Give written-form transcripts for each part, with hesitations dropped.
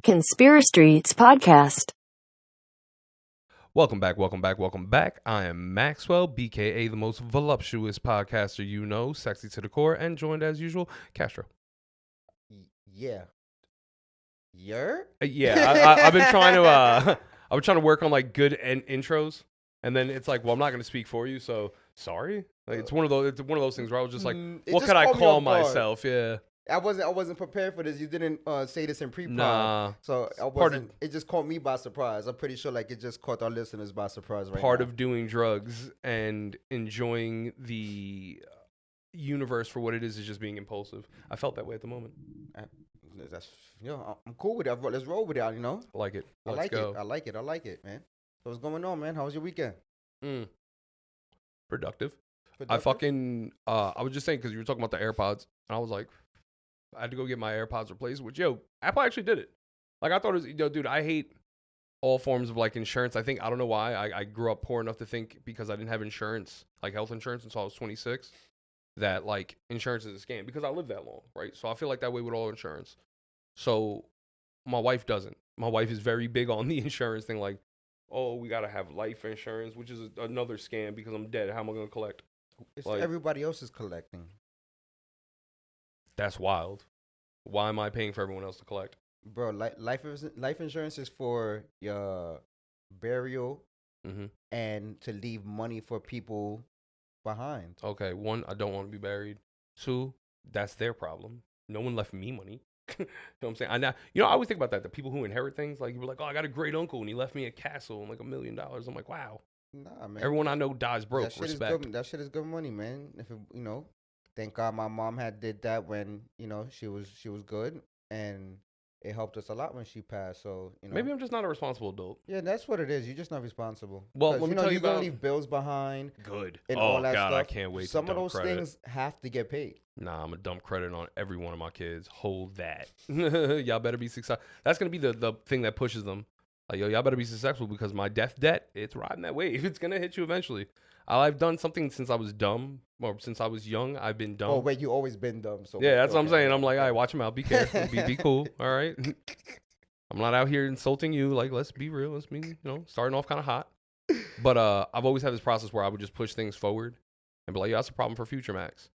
Conspiracy Streets podcast. Welcome back. I am Maxwell, BKA the most voluptuous podcaster you know, sexy to the core, and joined as usual, Castro. Yeah. You're? I've been trying to I've been trying to work on like good intros, and then it's like, well, I'm not going to speak for you, so sorry. Like it's one of those things where I was just like, what could I call myself? Yeah. I wasn't prepared for this. You didn't say this in pre-pod. Nah. So I wasn't. It just caught me by surprise. I'm pretty sure like it just caught our listeners by surprise right Part now. of doing drugs and enjoying the universe for what it is just being impulsive. I felt that way at the moment. That's I'm cool with it. Let's roll with it. You know. I like it. I like it, man. So what's going on, man? How was your weekend? Productive. I was just saying because you were talking about the AirPods, and I was like, I had to go get my AirPods replaced, which, Apple actually did it. Like, I thought it was, dude, I hate all forms of, like, insurance. I don't know why. I grew up poor enough to think because I didn't have insurance, like health insurance until I was 26, that, like, insurance is a scam because I lived that long, right? So I feel like that way with all insurance. So my wife doesn't. My wife is very big on the insurance thing, like, oh, we got to have life insurance, which is another scam because I'm dead. How am I going to collect? It's Like, everybody else is collecting. That's wild. Why am I paying for everyone else to collect? Bro, life insurance is for your burial and to leave money for people behind. Okay, one, I don't want to be buried. Two, that's their problem. No one left me money. You know what I'm saying? I always think about that. The people who inherit things, like, you were like, oh, I got a great uncle and he left me a castle and like $1 million. I'm like, wow. Nah, man. Everyone I know dies broke. Respect. That shit is good money, man. If it, thank God my mom did that when she was good, and it helped us a lot when she passed. So maybe I'm just not a responsible adult. Yeah, that's what it is. You're just not responsible. Well, let me tell you you're gonna about leave bills behind. Good. And Oh all that God, stuff. I can't wait. Some to of those credit. things have to get paid. Nah, I'm gonna dump credit on every one of my kids. Hold that. Y'all better be successful. That's gonna be the thing that pushes them. Like, y'all better be successful because my death debt, it's riding that wave. It's going to hit you eventually. I've done something since I was dumb, or since I was young. I've been dumb. Oh, wait, you always been dumb. So yeah, that's what I'm saying. I'm like, all right, watch him out. Be careful. be cool. All right. I'm not out here insulting you. Like, let's be real. Let's be, starting off kind of hot. But I've always had this process where I would just push things forward and be like, yeah, that's a problem for future Max.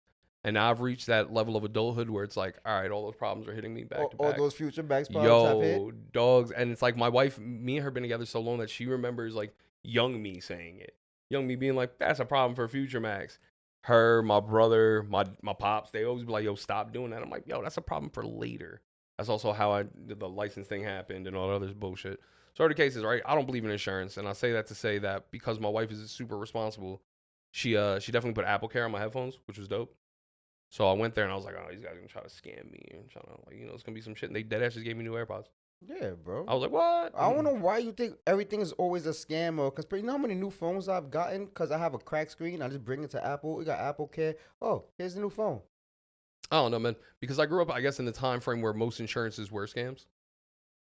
And now I've reached that level of adulthood where it's like, all right, all those problems are hitting me back to back. All those future Max problems have hit? Dogs. And it's like my wife, me and her been together so long that she remembers like young me saying it. Young me being like, that's a problem for future Max. Her, my brother, my pops, they always be like, yo, stop doing that. I'm like, yo, that's a problem for later. That's also how the license thing happened and all that other bullshit. So the case is, right, I don't believe in insurance. And I say that to say that because my wife is super responsible, she definitely put Apple Care on my headphones, which was dope. So I went there and I was like, oh, these guys are going to try to scam me and trying to, like, it's going to be some shit. And they dead ass just gave me new AirPods. Yeah, bro. I was like, what? I don't know why you think everything is always a scam, or because you know how many new phones I've gotten because I have a cracked screen. I just bring it to Apple. We got Apple Care. Oh, here's the new phone. I don't know, man. Because I grew up, I guess, in the time frame where most insurances were scams.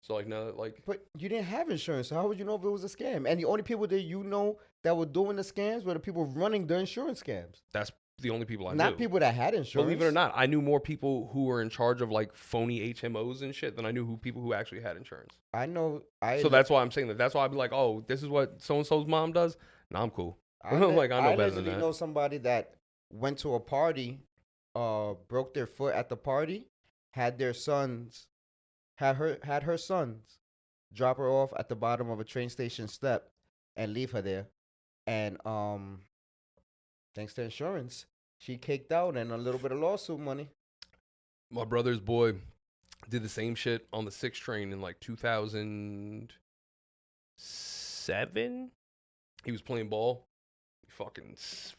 So, like, no, like. But you didn't have insurance, so how would you know if it was a scam? And the only people that were doing the scams were the people running the insurance scams. That's the only people I knew. Not people that had insurance. Believe it or not, I knew more people who were in charge of like phony HMOs and shit than I knew people who actually had insurance. So that's why I'm saying that. That's why I'd be like, oh, this is what so and so's mom does. Nah, I'm cool. I know better than that. I know somebody that went to a party, broke their foot at the party, had her sons drop her off at the bottom of a train station step and leave her there, and thanks to insurance, she caked out and a little bit of lawsuit money. My brother's boy did the same shit on the 6 train in like 2007. He was playing ball. He fucking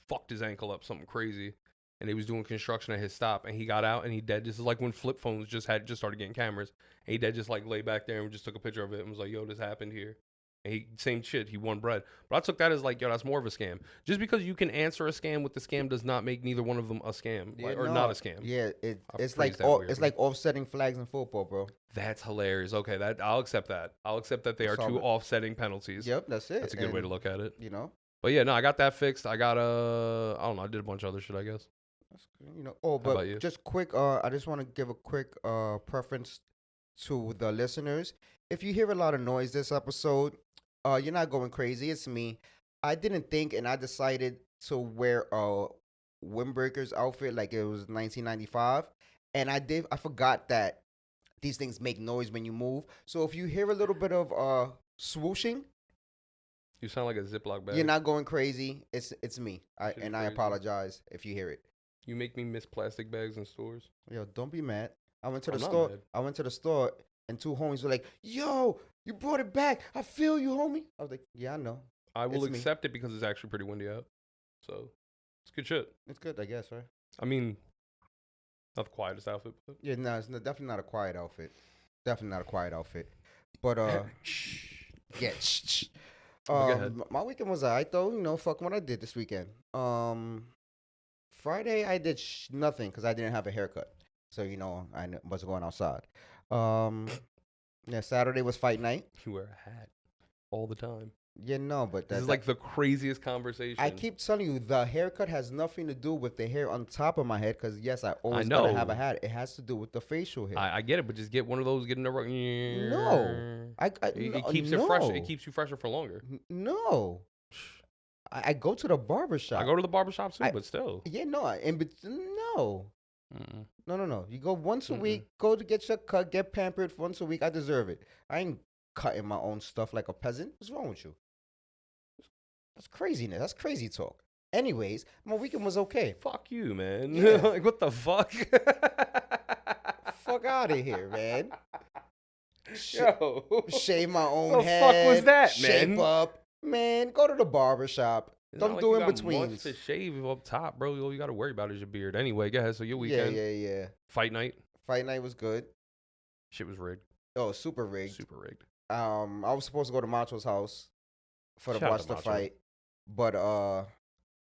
fucked his ankle up, something crazy. And he was doing construction at his stop, and he got out, and he dead. This is like when flip phones just started getting cameras. And he dead just like lay back there and just took a picture of it and was like, yo, this happened here. And same shit, he won bread. But I took that as like, yo, that's more of a scam. Just because you can answer a scam with the scam does not make neither one of them a scam, not a scam. Yeah, it's like offsetting flags in football, bro. That's hilarious. Okay, I'll accept that. I'll accept that they are two offsetting penalties. Yep, that's it. That's a good way to look at it. But yeah, no, I got that fixed. I got I don't know, I did a bunch of other shit, I guess. That's good, but just quick, I just want to give a quick preference to the listeners. If you hear a lot of noise this episode, you're not going crazy. It's me. I didn't think, and I decided to wear a windbreakers outfit like it was 1995, and I forgot that these things make noise when you move. So if you hear a little bit of swooshing, You sound like a Ziploc bag. you're not going crazy. It's me. I Shit's I crazy. apologize if you hear it. You make me miss plastic bags in stores. Yo, don't be mad. I went to the I'm not store. mad. I went to the store, and two homies were like, "Yo, you brought it back. I feel you, homie." I was like, "Yeah, I know. I will It's me. accept it because it's actually pretty windy out. So it's good shit. It's good, I guess, right?" I mean, not the quietest outfit, but Yeah, no, it's definitely not a quiet outfit. Definitely not a quiet outfit. But yeah. Shh. Go ahead. My weekend was alright though. You know, fuck what I did this weekend. Friday I did nothing because I didn't have a haircut, so you know I wasn't going outside. Yeah, Saturday was fight night. you wear a hat all the time. Yeah, no, but This is like the craziest conversation. I keep telling you, the haircut has nothing to do with the hair on top of my head. Because yes, I always know. gotta have a hat. It has to do with the facial hair. I get it, but just get one of those. Get in the No. It keeps it fresh. It keeps you fresher for longer. No. I go to the barber shop. I go to the barbershop too, but still. Yeah, no. No. Mm-mm. No. You go once a week. Go to get your cut. Get pampered once a week. I deserve it. I ain't cutting my own stuff like a peasant. What's wrong with you? That's craziness. That's crazy talk. Anyways, my weekend was okay. Fuck you, man. Yeah. Like, what the fuck? Fuck out of here, man. Yo. Shave my own The head. fuck was that, shape man? up. Man, go to the barber shop. It's Don't not do like in you got between. much to shave up top, bro. All you got to worry about is your beard. Anyway, go ahead. So your weekend, Yeah. fight night, Fight night was good. shit was rigged. Oh, super rigged. Super rigged. I was supposed to go to Macho's house for the Shout out watch to the Macho. fight, but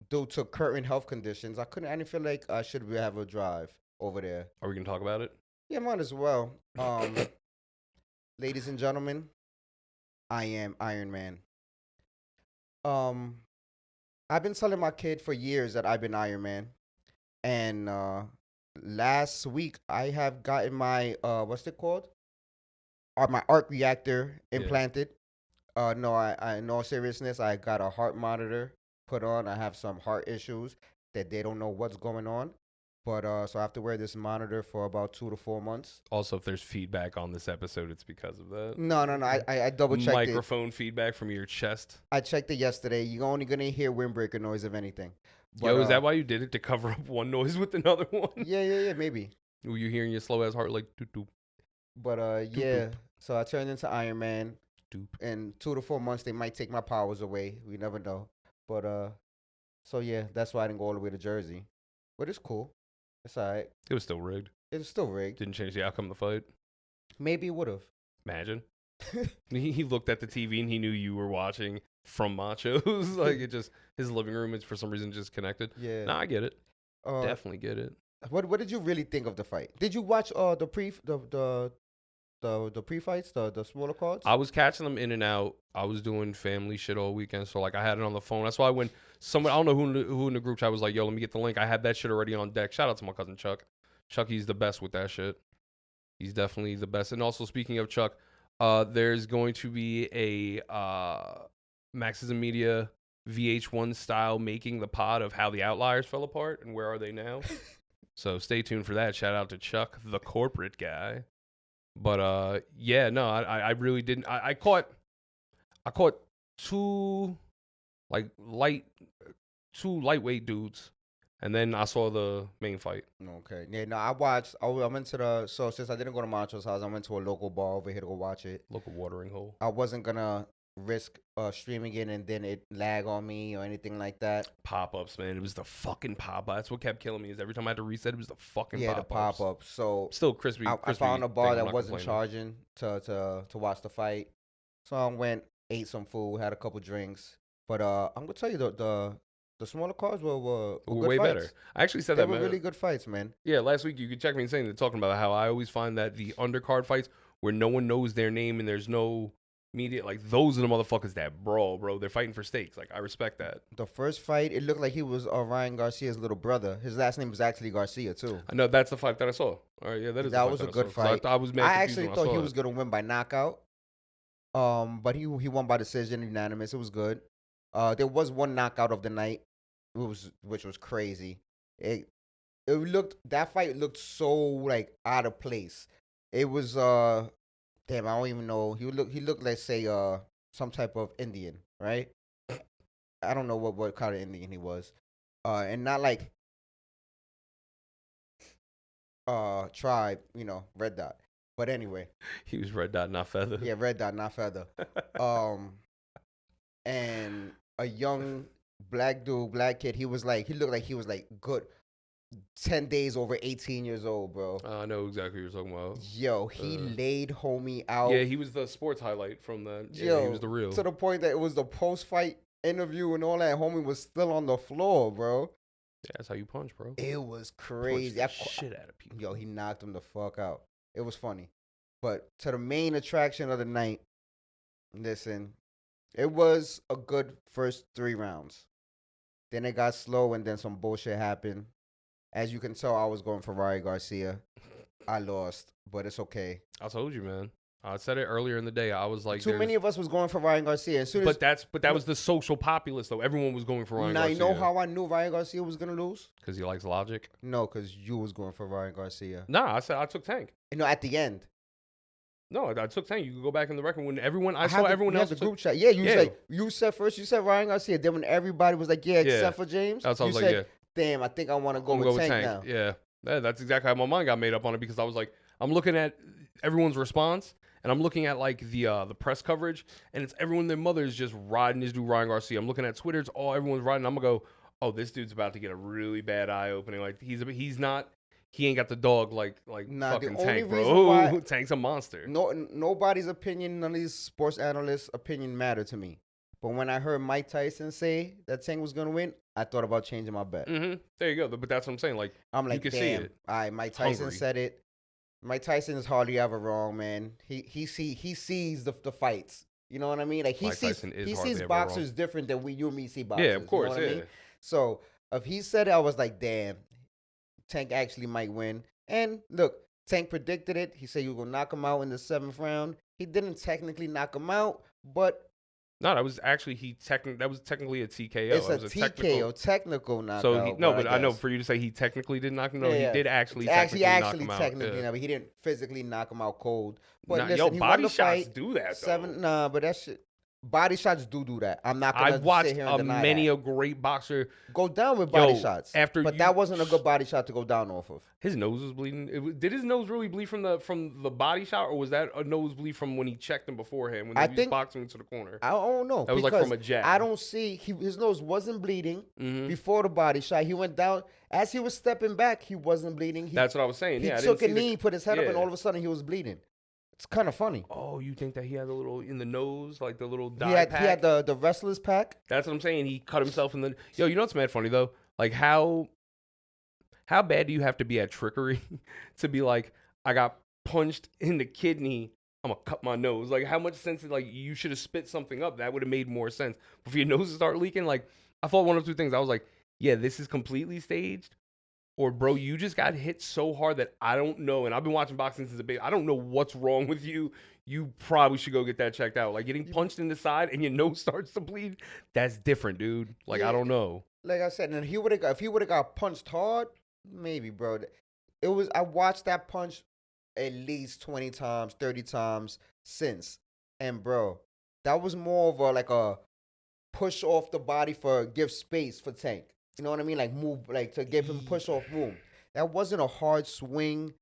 due to current health conditions, I didn't feel like I should have a drive over there. Are we gonna talk about it? Yeah, might as well. Ladies and gentlemen, I am Iron Man. I've been telling my kid for years that I've been Iron Man, and last week I have gotten my what's it called? My arc reactor implanted. No, I in all seriousness, I got a heart monitor put on. I have some heart issues that they don't know what's going on. But so I have to wear this monitor for about 2 to 4 months. Also, if there's feedback on this episode, it's because of that. No. I double checked it. Microphone feedback from your chest. I checked it yesterday. You're only gonna hear windbreaker noise if anything. But, Yo, is that why you did it, to cover up one noise with another one? Yeah, maybe. Were you hearing your slow ass heart like doop doop But yeah. So I turned into Iron Man. doop? In 2 to 4 months, they might take my powers away. We never know. But so yeah, that's why I didn't go all the way to Jersey. But it's cool. It's alright. It was still rigged. It's still rigged. Didn't change the outcome of the fight. Maybe it would have. Imagine. He looked at the TV and he knew you were watching from Machos. Like, it just, his living room is for some reason just connected. Yeah. Nah, I get it. Uh, Definitely get it. What did you really think of the fight? Did you watch the pre-fights, the smaller cards? I was catching them in and out. I was doing family shit all weekend, so like I had it on the phone. That's why when someone, I don't know who in the group chat was like, "Yo, let me get the link." I had that shit already on deck. Shout out to my cousin Chuck. Chucky's the best with that shit. He's definitely the best. And also, speaking of Chuck, there's going to be a Maxis and Media VH1 style making the pod of how the Outliers fell apart and where are they now. So stay tuned for that. Shout out to Chuck, the corporate guy. But yeah, no, I really didn't. I caught two lightweight dudes, and then I saw the main fight. Okay. Yeah, no, I went to so since I didn't go to Macho's house, I went to a local bar over here to go watch it. Local watering hole. I wasn't gonna risk streaming it and then it lag on me or anything like that. Pop-ups, man. It was the fucking pop-up. That's what kept killing me, is every time I had to reset, it was the fucking Yeah, pop-ups. the pop-up. So Still crispy. I found a bar thing, I'm that not wasn't complaining. charging to watch the fight. So I went, ate some food, had a couple drinks. But I'm gonna tell you the smaller cards were good Way fights. better. I actually said They that, were man. really good fights, man. Yeah, last week you could check me and saying they're talking about how I always find that the undercard fights where no one knows their name and there's no media, like those are the motherfuckers that brawl, bro. They're fighting for stakes. Like I respect that. The first fight, it looked like he was Ryan Garcia's little brother. His last name was actually Garcia too. I know that's the fight that I saw. All right, yeah, that is. That the fight was a that good I saw. 'Cause fight. I was mad I confused actually when thought I he saw was it. gonna win by knockout. But he won by decision, unanimous. It was good. There was one knockout of the night, which was crazy. That fight looked so like out of place. It was damn, I don't even know. He looked like say some type of Indian, right? I don't know what kind of Indian he was. And not like tribe, red dot. But anyway. He was red dot, not feather. Yeah, red dot, not feather. And a young black kid, he looked like he was like good 10 days over 18 years old, bro. I know exactly what you're talking about. Yo, he laid homie out. Yeah, he was the sports highlight from the. Yo, he was the real. To the point that it was the post-fight interview and all that. Homie was still on the floor, bro. Yeah, that's how you punch, bro. It was crazy. Shit out of people. Yo, he knocked him the fuck out. It was funny. But to the main attraction of the night, listen, it was a good first 3 rounds. Then it got slow and then some bullshit happened. As you can tell, I was going for Ryan Garcia. I lost, but it's okay. I told you, man. I said it earlier in the day. I was like, too many of us was going for Ryan Garcia. But that was the social populace, though. Everyone was going for Ryan Garcia. Now, you know how I knew Ryan Garcia was going to lose? Because he likes logic? No, because you was going for Ryan Garcia. Nah, I said I took Tank. At the end. No, I took Tank. You can go back in the record when everyone saw everyone else. The group chat. Yeah, you said first. You said Ryan Garcia. Then when everybody was like, yeah, except for James, I was like, yeah. Damn, I think I want to go with Tank now. Yeah, that's exactly how my mind got made up on it because I was like, I'm looking at everyone's response and I'm looking at like the press coverage and it's everyone, their mothers just riding this dude Ryan Garcia. I'm looking at Twitter, it's all everyone's riding. I'm gonna go, oh, this dude's about to get a really bad eye opening. Like he ain't got the dog like fucking Tank, bro. Ooh, Tank's a monster. Nobody's opinion, none of these sports analysts' opinion matter to me. But when I heard Mike Tyson say that Tank was gonna win, I thought about changing my bet. Mm-hmm. There you go. But that's what I'm saying. Like I'm like, you can damn. see it. All right, Mike Tyson said it. Mike Tyson is hardly ever wrong, man. He sees the fights. You know what I mean? Like he sees boxers different than you and me see boxers. Yeah, of course. You know what I mean? So if he said it, I was like, damn, Tank actually might win. And look, Tank predicted it. He said he was gonna knock him out in the 7th round. He didn't technically knock him out, but no, that was actually that was technically a TKO. It's a TKO, technical knockout. So but I know for you to say he technically did knock him out. No, he did actually technically knock him out. But he didn't physically knock him out cold. But listen, body shots do that though. But that shit. Body shots do that. I'm not gonna I've watched sit here and deny many that. a great boxer go down with body shots. But that wasn't a good body shot to go down off of. His nose was bleeding. Did his nose really bleed from the body shot, or was that a nosebleed from when he checked him beforehand when he was boxing into the corner? I don't know. That was like from a jab. I don't see his nose wasn't bleeding before the body shot. He went down as he was stepping back. He wasn't bleeding. That's what I was saying. He took a knee, put his head up, and all of a sudden he was bleeding. It's kind of funny. Oh, you think that he had a little in the nose, like the little dye pack? He had the wrestler's pack. That's what I'm saying. He cut himself in the. Yo, you know what's mad funny though? Like how bad do you have to be at trickery to be like, I got punched in the kidney, I'm gonna cut my nose? Like how much sense? Like you should have spit something up. That would have made more sense. But for your nose to start leaking, like I thought one of 2 things. I was like, yeah, this is completely staged. Or, bro, you just got hit so hard that I don't know. And I've been watching boxing since a baby. I don't know what's wrong with you. You probably should go get that checked out. Like, getting punched in the side and your nose starts to bleed, that's different, dude. Like, I don't know. Like I said, and if he would have got punched hard, maybe, bro. I watched that punch at least 20 times, 30 times since. And, bro, that was more of a push off the body give space for Tank. You know what I mean? Like move, like to give him push off room. That wasn't a hard swing.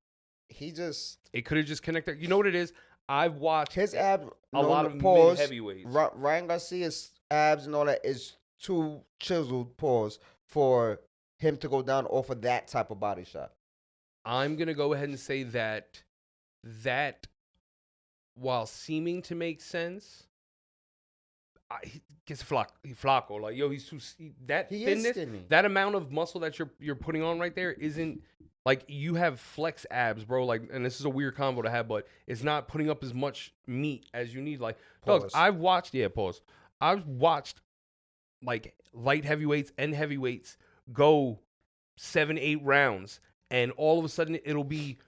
It could have just connected. You know what it is? I've watched his abs. A lot of mid heavyweights. Ryan Garcia's abs and all that is too chiseled. Pause for him to go down off of that type of body shot. I'm gonna go ahead and say that while seeming to make sense, he gets flaco. Like, yo, he's too that He is thinness, skinny. that amount of muscle that you're putting on right there isn't like you have flex abs, bro. Like, and this is a weird combo to have, but it's not putting up as much meat as you need. Like, dogs, Pause. I've watched like light heavyweights and heavyweights go 7-8 rounds, and all of a sudden it'll be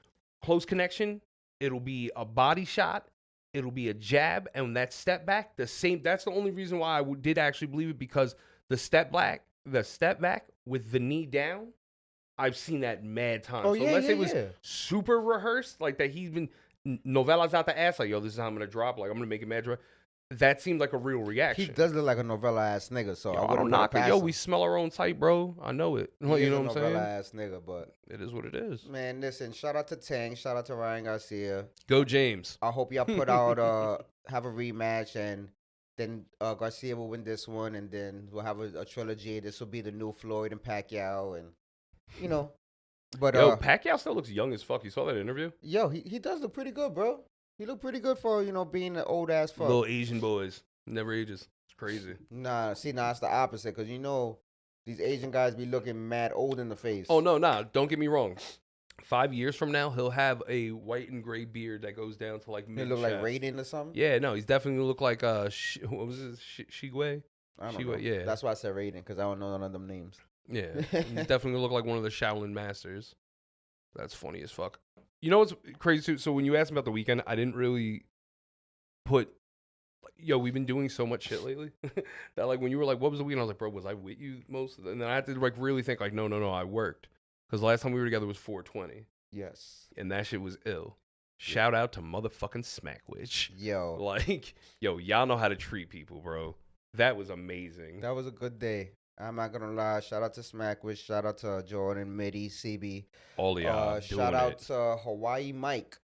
close connection, it'll be a body shot, it'll be a jab, and that step back, the same. That's the only reason why I did actually believe it, because the step back with the knee down, I've seen that mad times. Oh, so yeah, unless yeah, it was yeah. super rehearsed, like that he's been novelas out the ass, like, yo, this is how I'm gonna drop, like I'm gonna make it mad. That seemed like a real reaction. He does look like a novella ass nigga, so Yo, I I wouldn't don't knock it. pass Yo, him. we smell our own type, bro. I know it. He You is know a what I'm saying? novella ass nigga, but It is what it is. man, listen, shout out to Tang, shout out to Ryan Garcia. Go James. I hope y'all put out have a rematch, and then Garcia will win this one, and then we'll have a trilogy. This will be the new Floyd and Pacquiao, and you know. But Yo, Pacquiao still looks young as fuck. You saw that interview? yo, he does look pretty good, bro. He look pretty good for being an old ass fuck. Little Asian boys. Never ages. It's crazy. Nah, see, it's the opposite, because these Asian guys be looking mad old in the face. Oh, no, nah. Don't get me wrong. 5 years from now, he'll have a white and gray beard that goes down to like He mid look like Raiden or something. Yeah, no, he's definitely gonna look like what was his Shigwe? I don't know. Yeah. That's why I said Raiden, because I don't know none of them names. Yeah, he's definitely gonna look like one of the Shaolin masters. That's funny as fuck. You know what's crazy too? So when you asked me about the weekend, I didn't really put. Yo, we've been doing so much shit lately that like when you were like, "What was the weekend?" I was like, "Bro, was I with you most?" And then I had to like really think like, "No, I worked," because the last time we were together was 420. Yes. And that shit was ill. Shout out to motherfucking Shmackwich. Yo. Like, yo, y'all know how to treat people, bro. That was amazing. That was a good day. I'm not gonna lie. Shout out to Shmackwich. Shout out to Jordan, Mitty, CB. All of y'all. Shout out to Hawaii Mike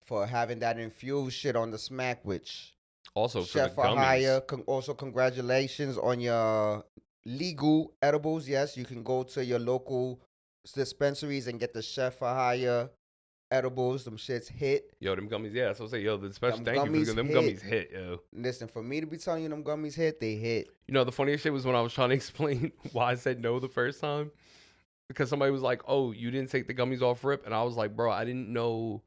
for having that infused shit on the Shmackwich. Also for Chef the gummies. Hire. Also, congratulations on your legal edibles. Yes, you can go to your local dispensaries and get the Chef for Hire edibles. Them shits hit. Yo, them gummies. Yeah, that's what I'm saying. Yo, the special Them thank you gummies for them hit. gummies hit, yo. Listen, for me to be telling you them gummies hit, they hit. You know, the funniest shit was when I was trying to explain why I said no the first time. Because somebody was like, "Oh, you didn't take the gummies off rip," and I was like, "Bro, I didn't know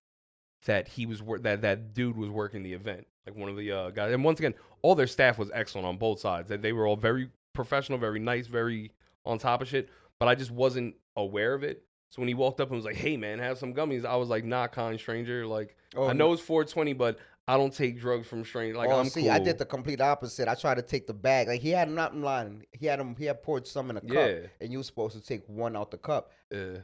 that he was that dude was working the event, like one of the guys." And once again, all their staff was excellent on both sides. That they were all very professional, very nice, very on top of shit. But I just wasn't aware of it. So when he walked up and was like, "Hey man, have some gummies," I was like, "Nah, kind stranger. Like, I know it's 420, but I don't take drugs from strangers. Like, I'm cool." I did the complete opposite. I tried to take the bag. Like, he had not lying. He had poured some in a cup, and you were supposed to take one out the cup.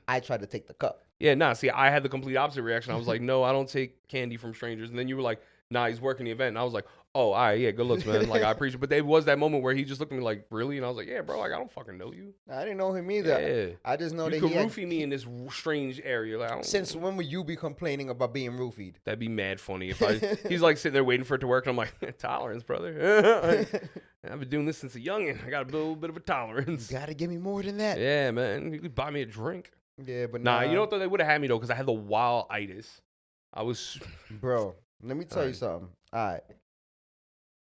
I tried to take the cup. Yeah, nah. See, I had the complete opposite reaction. I was like, "No, I don't take candy from strangers." And then you were like, "Nah, he's working the event." And I was like, "Oh, all right, yeah, good looks, man. Like, I appreciate it." But there was that moment where he just looked at me like, "Really?" And I was like, "Yeah, bro. Like, I don't fucking know you." I didn't know him either. Yeah. I just know you that could he had... roofie me in this strange area. Like, Since when would you be complaining about being roofied? That'd be mad funny if he's like sitting there waiting for it to work, and I'm like, "Tolerance, brother." I've been doing this since a youngin'. I got a little bit of a tolerance. You gotta give me more than that. Yeah, man. You could buy me a drink. Yeah, but Nah, you know what though? They would have had me though, because I had the wild itis. I was, bro. Let me tell you something. All right,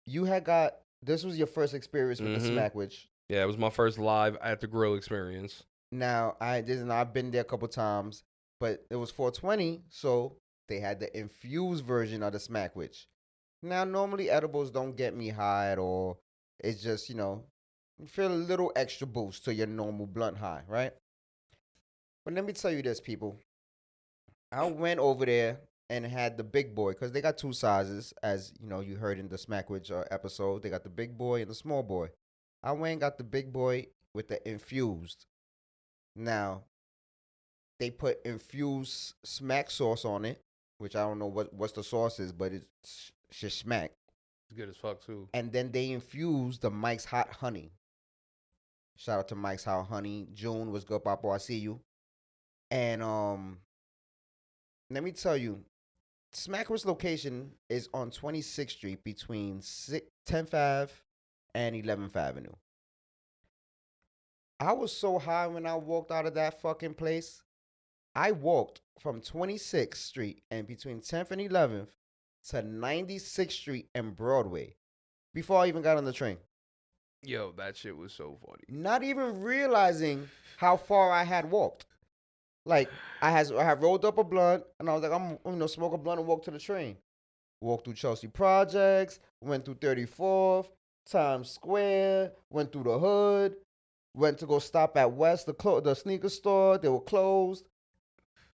you had got this was your first experience with the Shmackwich. Yeah, it was my first live at the grill experience. Now I've been there a couple times, but it was 420, so they had the infused version of the Shmackwich. Now normally edibles don't get me high at all. It's just you feel a little extra boost to your normal blunt high, right? But let me tell you this, people. I went over there and had the big boy, because they got two sizes, as you heard in the Shmackwich episode. They got the big boy and the small boy. I went and got the big boy with the infused. Now, they put infused smack sauce on it, which I don't know what's the sauce is, but it's smack. It's good as fuck too. And then they infused the Mike's Hot Honey. Shout out to Mike's Hot Honey. June, what's good, Papa? I see you. And let me tell you, Smackwich's location is on 26th Street between 10th Ave and 11th Avenue. I was so high when I walked out of that fucking place. I walked from 26th Street and between 10th and 11th to 96th Street and Broadway before I even got on the train. Yo, that shit was so funny. Not even realizing how far I had walked. Like I had rolled up a blunt and I was like, I'm smoke a blunt and walk to the train. Walked through Chelsea Projects, went through 34th, Times Square, went through the hood, went to go stop at West, the sneaker store. They were closed.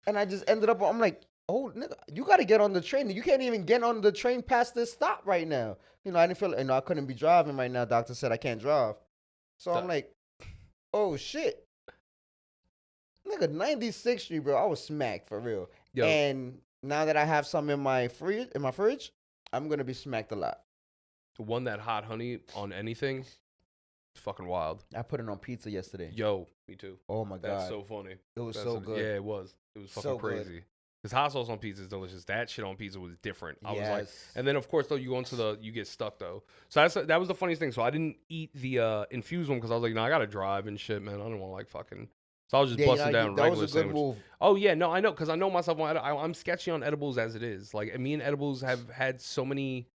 And I just ended up, I'm like, oh, nigga, you got to get on the train. You can't even get on the train past this stop right now. I didn't feel, I couldn't be driving right now. Doctor said I can't drive. So I'm like, oh, shit. Nigga, 96th Street, bro, I was smacked for real. Yo. And now that I have some in my fridge, I'm going to be smacked a lot. One that hot honey on anything, it's fucking wild. I put it on pizza yesterday. Yo, me too. Oh, my God. That's so funny. It was so good. Yeah, it was. It was fucking so crazy. Because hot sauce on pizza is delicious. That shit on pizza was different. I was like, and then, of course, though, you get stuck, though. So that was the funniest thing. So I didn't eat the infused one because I was like, no, I got to drive and shit, man. I don't want to, like, fucking... So I was just busting down regular sandwich. That was a good move. Oh, yeah. No, I know. Because I know myself. I'm sketchy on edibles as it is. Like, me and edibles have had so many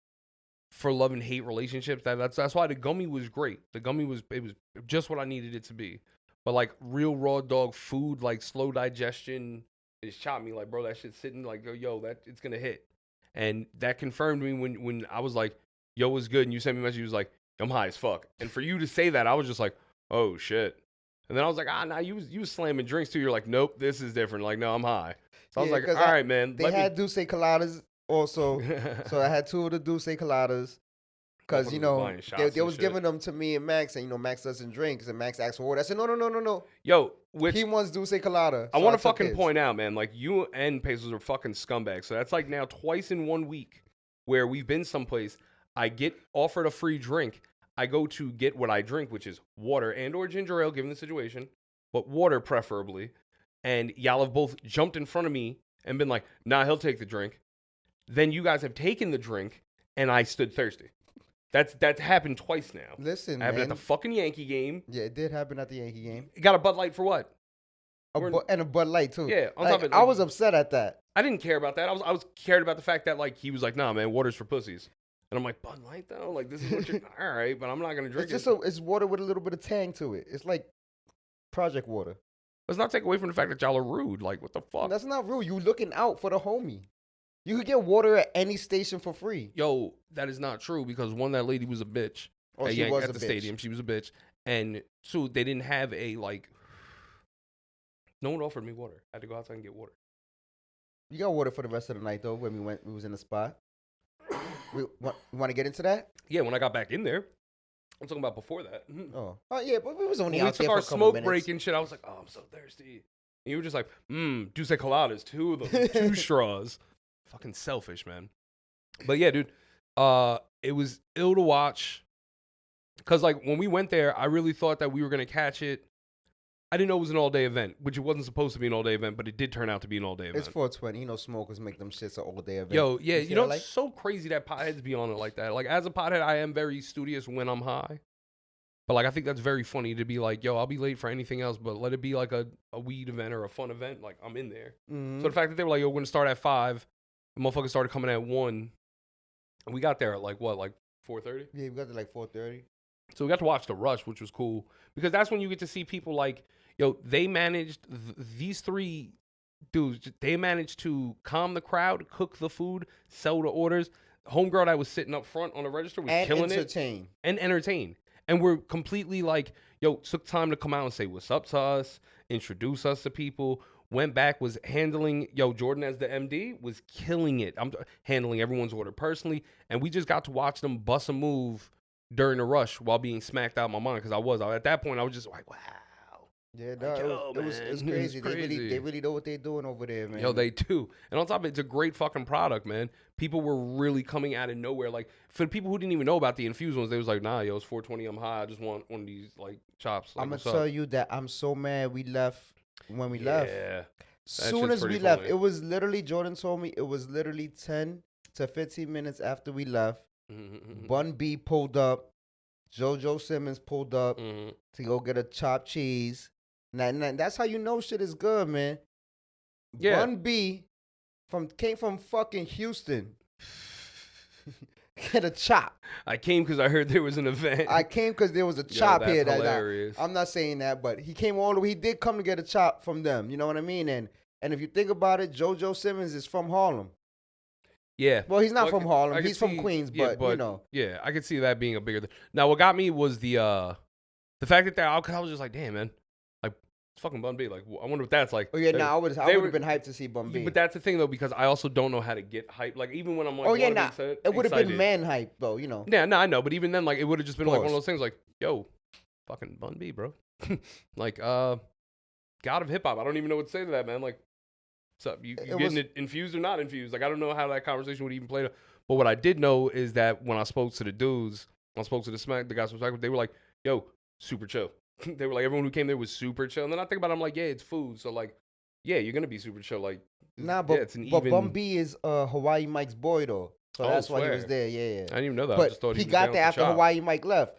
for love and hate relationships. That's why the gummy was great. The gummy was just what I needed it to be. But, like, real raw dog food, like, slow digestion, it shot me. Like, bro, that shit's sitting like, yo, that it's going to hit. And that confirmed me when I was like, yo, what's good? And you sent me a message. You was like, I'm high as fuck. And for you to say that, I was just like, oh, shit. And then I was like, nah, you was slamming drinks too. You're like, nope, this is different. Like, no, I'm high. So I was like, all right, man. They had Dulce Coladas also. So I had 2 of the Dulce Coladas. Because, they was giving them to me and Max. And, Max doesn't drink. And Max asked for water. I said, no. Yo, he wants Dulce Colada. I want to fucking point out, man, like, you and Pesos are fucking scumbags. So that's like now twice in 1 week where we've been someplace. I get offered a free drink. I go to get what I drink, which is water and or ginger ale, given the situation, but water preferably. And y'all have both jumped in front of me and been like, nah, he'll take the drink. Then you guys have taken the drink, and I stood thirsty. That's happened twice now. Listen, happened at the fucking Yankee game. Yeah, it did happen at the Yankee game. You got a Bud Light for what? And a Bud Light, too. Yeah. On top of it, I was upset at that. I didn't care about that. I was cared about the fact that, like, he was like, nah, man, water's for pussies. And I'm like, Bud Light, though? Like, this is what you're... All right, but I'm not going to drink it. It's water with a little bit of tang to it. It's like project water. Let's not take away from the fact that y'all are rude. Like, what the fuck? That's not rude. You looking out for the homie. You could get water at any station for free. Yo, that is not true because, one, that lady was a bitch. Oh, she was a bitch. At the stadium. She was a bitch. And, 2, they didn't have a, like... No one offered me water. I had to go outside and get water. You got water for the rest of the night, though, when we was in the spot. You want to get into that? Yeah, when I got back in there. I'm talking about before that. Oh yeah, but we was only out there for a couple minutes. We took our smoke break and shit. I was like, oh, I'm so thirsty. And you were just like, Dulce Coladas, 2 of them, 2 straws. Fucking selfish, man. But yeah, dude, it was ill to watch. Because, like, when we went there, I really thought that we were going to catch it. I didn't know it was an all-day event, which it wasn't supposed to be an all-day event, but it did turn out to be an all-day event. It's 420. Smokers make them shits an all-day event. Yo, yeah, it's so crazy that potheads be on it like that. Like, as a pothead, I am very studious when I'm high. But, like, I think that's very funny to be like, yo, I'll be late for anything else, but let it be, like, a weed event or a fun event. Like, I'm in there. Mm-hmm. So the fact that they were like, yo, we're going to start at 5, the motherfuckers started coming at 1, and we got there at, like, what, like 4:30? Yeah, we got there like 4:30. So we got to watch the rush, which was cool. Because that's when you get to see people like, yo, they managed, these 3 dudes, they managed to calm the crowd, cook the food, sell the orders. Homegirl that was sitting up front on the register was killing it. And entertain. And we're completely like, yo, took time to come out and say what's up to us, introduce us to people, went back, was handling, Jordan as the MD, was killing it. I'm handling everyone's order personally. And we just got to watch them bust a move during the rush while being smacked out of my mind. Because at that point, I was just like, wow. Yeah, no, it was crazy. They really know what they're doing over there, man. Yo, they do. And on top of it, it's a great fucking product, man. People were really coming out of nowhere. Like, for the people who didn't even know about the infused ones, they was like, nah, yo, it's 420, I'm high. I just want one of these, like, chops. Like, I'm going to tell you that I'm so mad we left when we left. Yeah. Soon as we left, it was literally, Jordan told me, it was literally 10 to 15 minutes after we left. Bun B pulled up. JoJo Simmons pulled up to go get a chopped cheese. Now, that's how you know shit is good, man. Yeah. Bun B came from fucking Houston. get a chop. I came because I heard there was an event. I came because there was a chop that's here. Hilarious. I'm not saying that, but he came all the way. He did come to get a chop from them. You know what I mean? And if you think about it, JoJo Simmons is from Harlem. Yeah. Well, he's not from Harlem. He's from see, Queens, yeah, but you know. Yeah, I could see that being a bigger thing. Now, what got me was the fact that I was just like, damn, man. Like, it's fucking Bun B. Like, I wonder what that's like. Oh, yeah, I would have been hyped to see Bun B. But that's the thing, though, because I also don't know how to get hyped. Like, even when I'm like, it would have been man hype, though, you know. Yeah, no, I know. But even then, like, it would have just been like one of those things like, yo, fucking Bun B, bro. Like, God of hip hop. I don't even know what to say to that, man. Like, what's up? You getting it infused or not infused? Like, I don't know how that conversation would even play. But what I did know is that when I spoke to the dudes, when I spoke to the guys from Shmackwich, they were like, yo, super chill. They were like, everyone who came there was super chill. And then I think about it, I'm like, yeah, it's food. So, like, yeah, you're going to be super chill. Like, nah, but Bun B is Hawaii Mike's boy, though. So that's why he was there. Yeah. I didn't even know that. But I just thought he got there after Hawaii Mike left.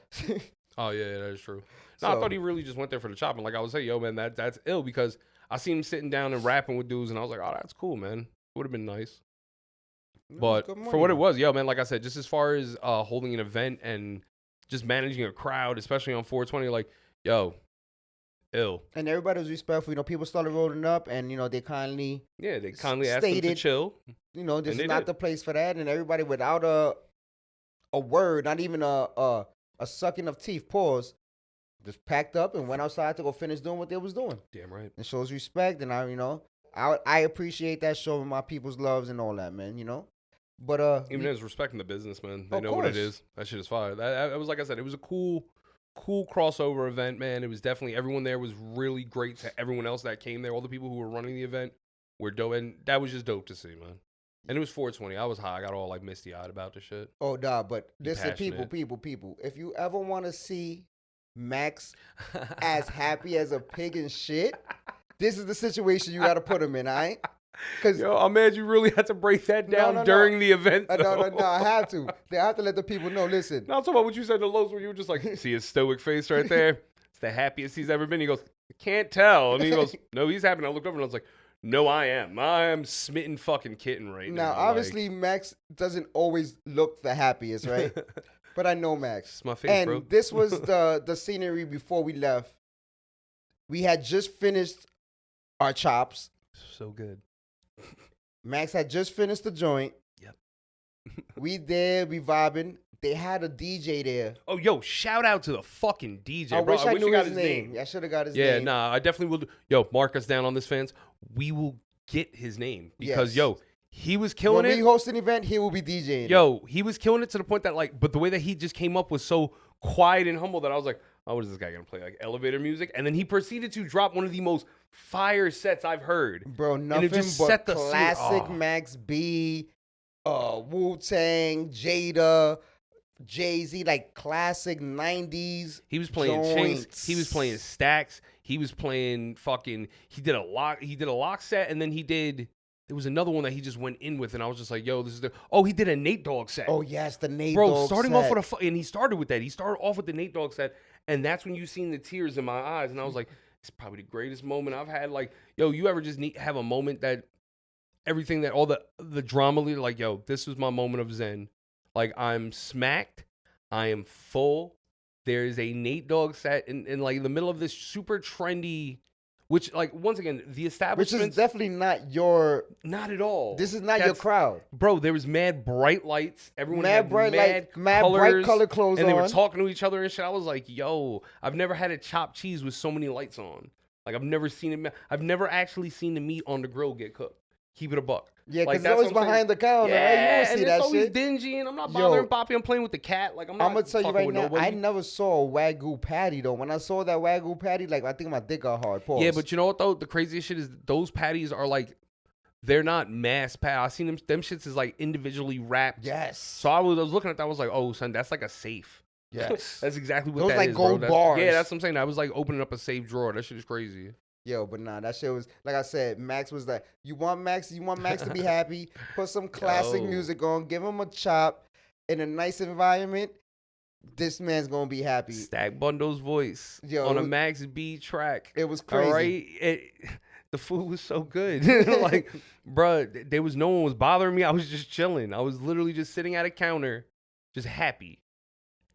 Oh, yeah, that is true. No, I thought he really just went there for the chop. And like I was saying, yo, man, that's ill because I seen him sitting down and rapping with dudes. And I was like, oh, that's cool, man. Would have been nice. But for what it was, yo, man, like I said, just as far as holding an event and just managing a crowd, especially on 420, like, yo, ill. And everybody was respectful. You know, people started rolling up and, you know, they kindly asked them to chill. You know, this is not the place for that. And everybody without a word, not even a sucking of teeth, pause, just packed up and went outside to go finish doing what they was doing. Damn right. It shows respect. And I appreciate that, showing my people's loves and all that, man, you know. But even as respecting the business, man, they know what it is. That shit is fire. That was, like I said, it was a cool crossover event, man. It was definitely, everyone there was really great to everyone else that came there. All the people who were running the event were dope, and that was just dope to see, man. And it was 420. I was high. I got all like misty eyed about the shit. Oh, nah, but listen, people. If you ever want to see Max as happy as a pig and shit, this is the situation you got to put him in, all right? Cause yo, I'm mad you really had to break that down during the event. No, I have to. I have to let the people know. Listen. No, I'm talking about what you said to Los, where you were just like, see his stoic face right there? It's the happiest he's ever been. He goes, I can't tell. And he goes, no, he's happy. And I looked over and I was like, no, I am. I am smitten fucking kitten right now. Now, obviously, Max doesn't always look the happiest, right? But I know Max. It's my face, bro. And this was the scenery before we left. We had just finished our chops. So good. Max had just finished the joint. Yep. We vibing. They had a DJ there. Oh, yo, shout out to the fucking DJ, I bro. wish I knew his name. I should have got his name. Yeah, nah, I definitely will. Yo, mark us down on this, fans. We will get his name because, yo, he was killing it. When we host an event, he will be DJing. Yo, he was killing it to the point that, like, but the way that he just came up was so quiet and humble that I was like, oh, what is this guy going to play? Like elevator music? And then he proceeded to drop one of the most fire sets I've heard. Bro, nothing but classic Max B, Wu-Tang, Jada, Jay-Z, like classic 90s. He was playing Chinks. He was playing Stacks. He was playing fucking, he did a lock set, and then there was another one that he just went in with, and I was just like, yo, this is he did a Nate Dogg set. Oh, yes, the Nate Dogg set. Starting off with and he started with that. He started off with the Nate Dogg set, and that's when you seen the tears in my eyes, and I was like, it's probably the greatest moment I've had. Like, yo, you ever just have a moment that everything that, all the drama, like, yo, this was my moment of zen. Like, I'm smacked. I am full. There's a Nate Dogg set in like, in the middle of this super trendy, which, like, once again, the establishment. Which is definitely not your. Not at all. This is not your crowd. Bro, there was mad bright lights. Everyone had bright colors, color clothes and they were talking to each other and shit. I was like, yo, I've never had a chopped cheese with so many lights on. Like, I've never actually seen the meat on the grill get cooked. Keep it a buck. Yeah, because it's always behind the counter. Yeah, right? You don't see that it's always shit. dingy, and I'm not bothering Poppy. I'm playing with the cat. Like, I'm gonna tell you right now, I never saw a Wagyu patty though. When I saw that Wagyu patty, like, I think my dick got hard. Pause. Yeah, but you know what though? The craziest shit is those patties are like, they're not mass patties. I seen them shits is like individually wrapped. Yes. So I was looking at that. I was like, oh son, that's like a safe. Yes. That's exactly what those that like is, gold bro. bars. Yeah, that's what I'm saying. I was like opening up a safe drawer. That shit is crazy. Yo, but nah, that shit was, like I said, Max was like, you want Max to be happy, put some classic music on, give him a chop in a nice environment, this man's gonna be happy. Stack Bundle's voice on a Max B track. It was crazy. All right? The food was so good. Like, bruh, no one was bothering me. I was just chilling. I was literally just sitting at a counter just happy.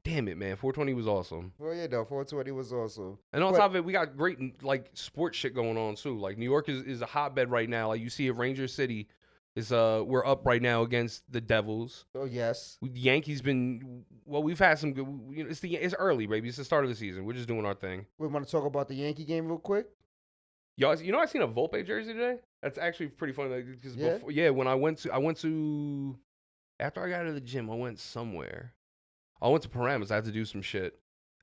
Damn it, man. 420 was awesome. Well, yeah, no, 420 was awesome. And on top of it, we got great like sports shit going on too. Like New York is a hotbed right now. Like you see at Ranger City is we're up right now against the Devils. Oh yes. The Yankees we've had some good. You know, it's early, baby. It's the start of the season. We're just doing our thing. We want to talk about the Yankee game real quick. Y'all, you know, I seen a Volpe jersey today. That's actually pretty funny. Because when I went to after I got out of the gym, I went somewhere. I went to Paramus. I had to do some shit.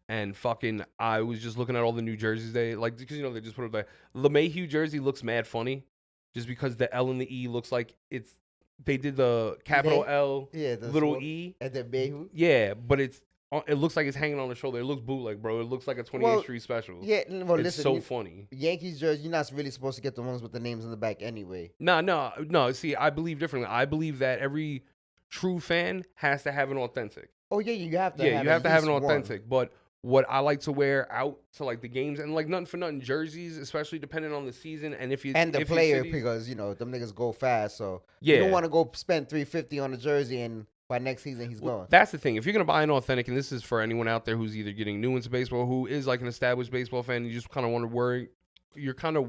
And fucking, I was just looking at all the new jerseys because, you know, they just put up the LeMahieu jersey looks mad funny just because the L and the E looks like they did the capital L, little E. And then Mayhew. Yeah, but it looks like it's hanging on the sholdder. It looks bootleg, bro. It looks like a 28th Street special. Yeah, well, it's listen. so funny. Yankees jersey, you're not really supposed to get the ones with the names in the back anyway. No. See, I believe differently. I believe that every true fan has to have an authentic. Oh yeah, you have to. Yeah, you have to have an authentic. One. But what I like to wear out to like the games and like nothing for nothing jerseys, especially depending on the season and the player because you know them niggas go fast, so you don't want to go spend $350 on a jersey and by next season he's gone. That's the thing. If you're gonna buy an authentic, and this is for anyone out there who's either getting new into baseball, who is like an established baseball fan, you just kind of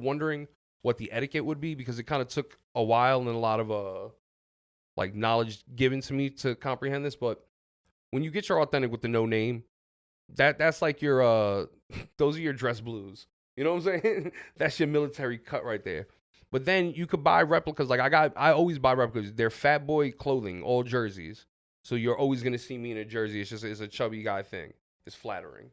wondering what the etiquette would be because it kind of took a while and a lot of like knowledge given to me to comprehend this, but. When you get your authentic with the no name, that's like your those are your dress blues. You know what I'm saying? That's your military cut right there. But then you could buy replicas. Like I always buy replicas. They're Fat Boy clothing, all jerseys. So you're always gonna see me in a jersey. It's a chubby guy thing. It's flattering.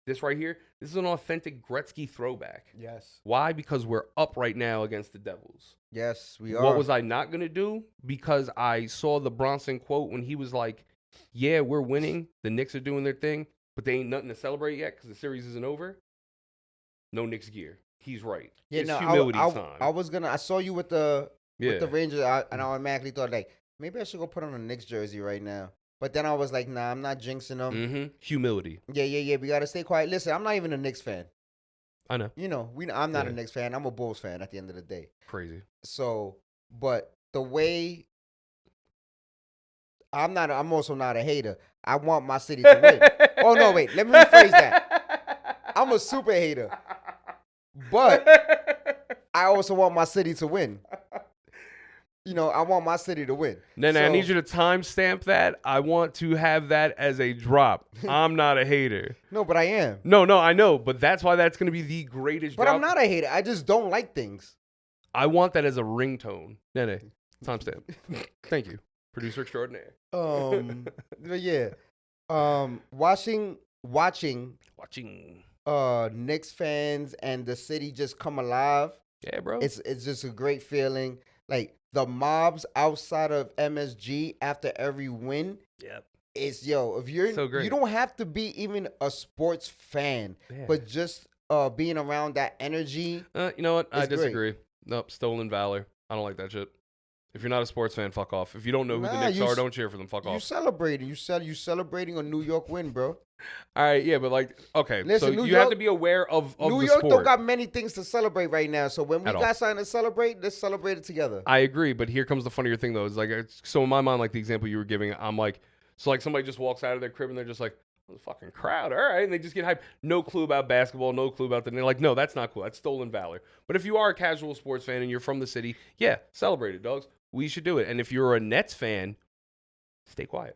This right here, this is an authentic Gretzky throwback. Yes. Why? Because we're up right now against the Devils. Yes, we are. What was I not gonna do? Because I saw the Bronson quote when he was like, yeah, we're winning. The Knicks are doing their thing, but they ain't nothing to celebrate yet because the series isn't over. No Knicks gear. He's right. Yeah, it's humility time. I saw you with the Rangers, and I automatically thought like maybe I should go put on a Knicks jersey right now. But then I was like, nah, I'm not jinxing them. Mm-hmm. Humility. Yeah. We gotta stay quiet. Listen, I'm not even a Knicks fan. I know. You know, I'm not a Knicks fan. I'm a Bulls fan at the end of the day. Crazy. So, but the way. I'm also not a hater. I want my city to win. Oh, no, wait. Let me rephrase that. I'm a super hater. But I also want my city to win. You know, I want my city to win. I need you to timestamp that. I want to have that as a drop. I'm not a hater. No, but I am. No, I know. But that's why that's going to be the greatest drop. But I'm not a hater. I just don't like things. I want that as a ringtone. Timestamp. Thank you. Producer extraordinaire. But yeah. Watching Knicks fans and the city just come alive. Yeah, bro. It's just a great feeling. Like the mobs outside of MSG after every win. Yep. It's if you're so great. You don't have to be even a sports fan, but just being around that energy. You know what? I disagree. Great. Nope, stolen valor. I don't like that shit. If you're not a sports fan, fuck off. If you don't know who the Knicks are, don't cheer for them. Fuck off. You celebrating. You celebrating a New York win, bro. All right, yeah, but like, okay. Listen, so you have to be aware of New the York sport. don't got many things to celebrate right now. So when we got something to celebrate, let's celebrate it together. I agree, but here comes the funnier thing, though. It's like, so in my mind, like the example you were giving, I'm like, so like somebody just walks out of their crib and they're just like, the fucking crowd, all right, and they just get hyped. No clue about basketball, no clue about the. And they're like, no, that's not cool. That's stolen valor. But if you are a casual sports fan and you're from the city, yeah, celebrate it, dogs. We should do it. And if you're a Nets fan, stay quiet.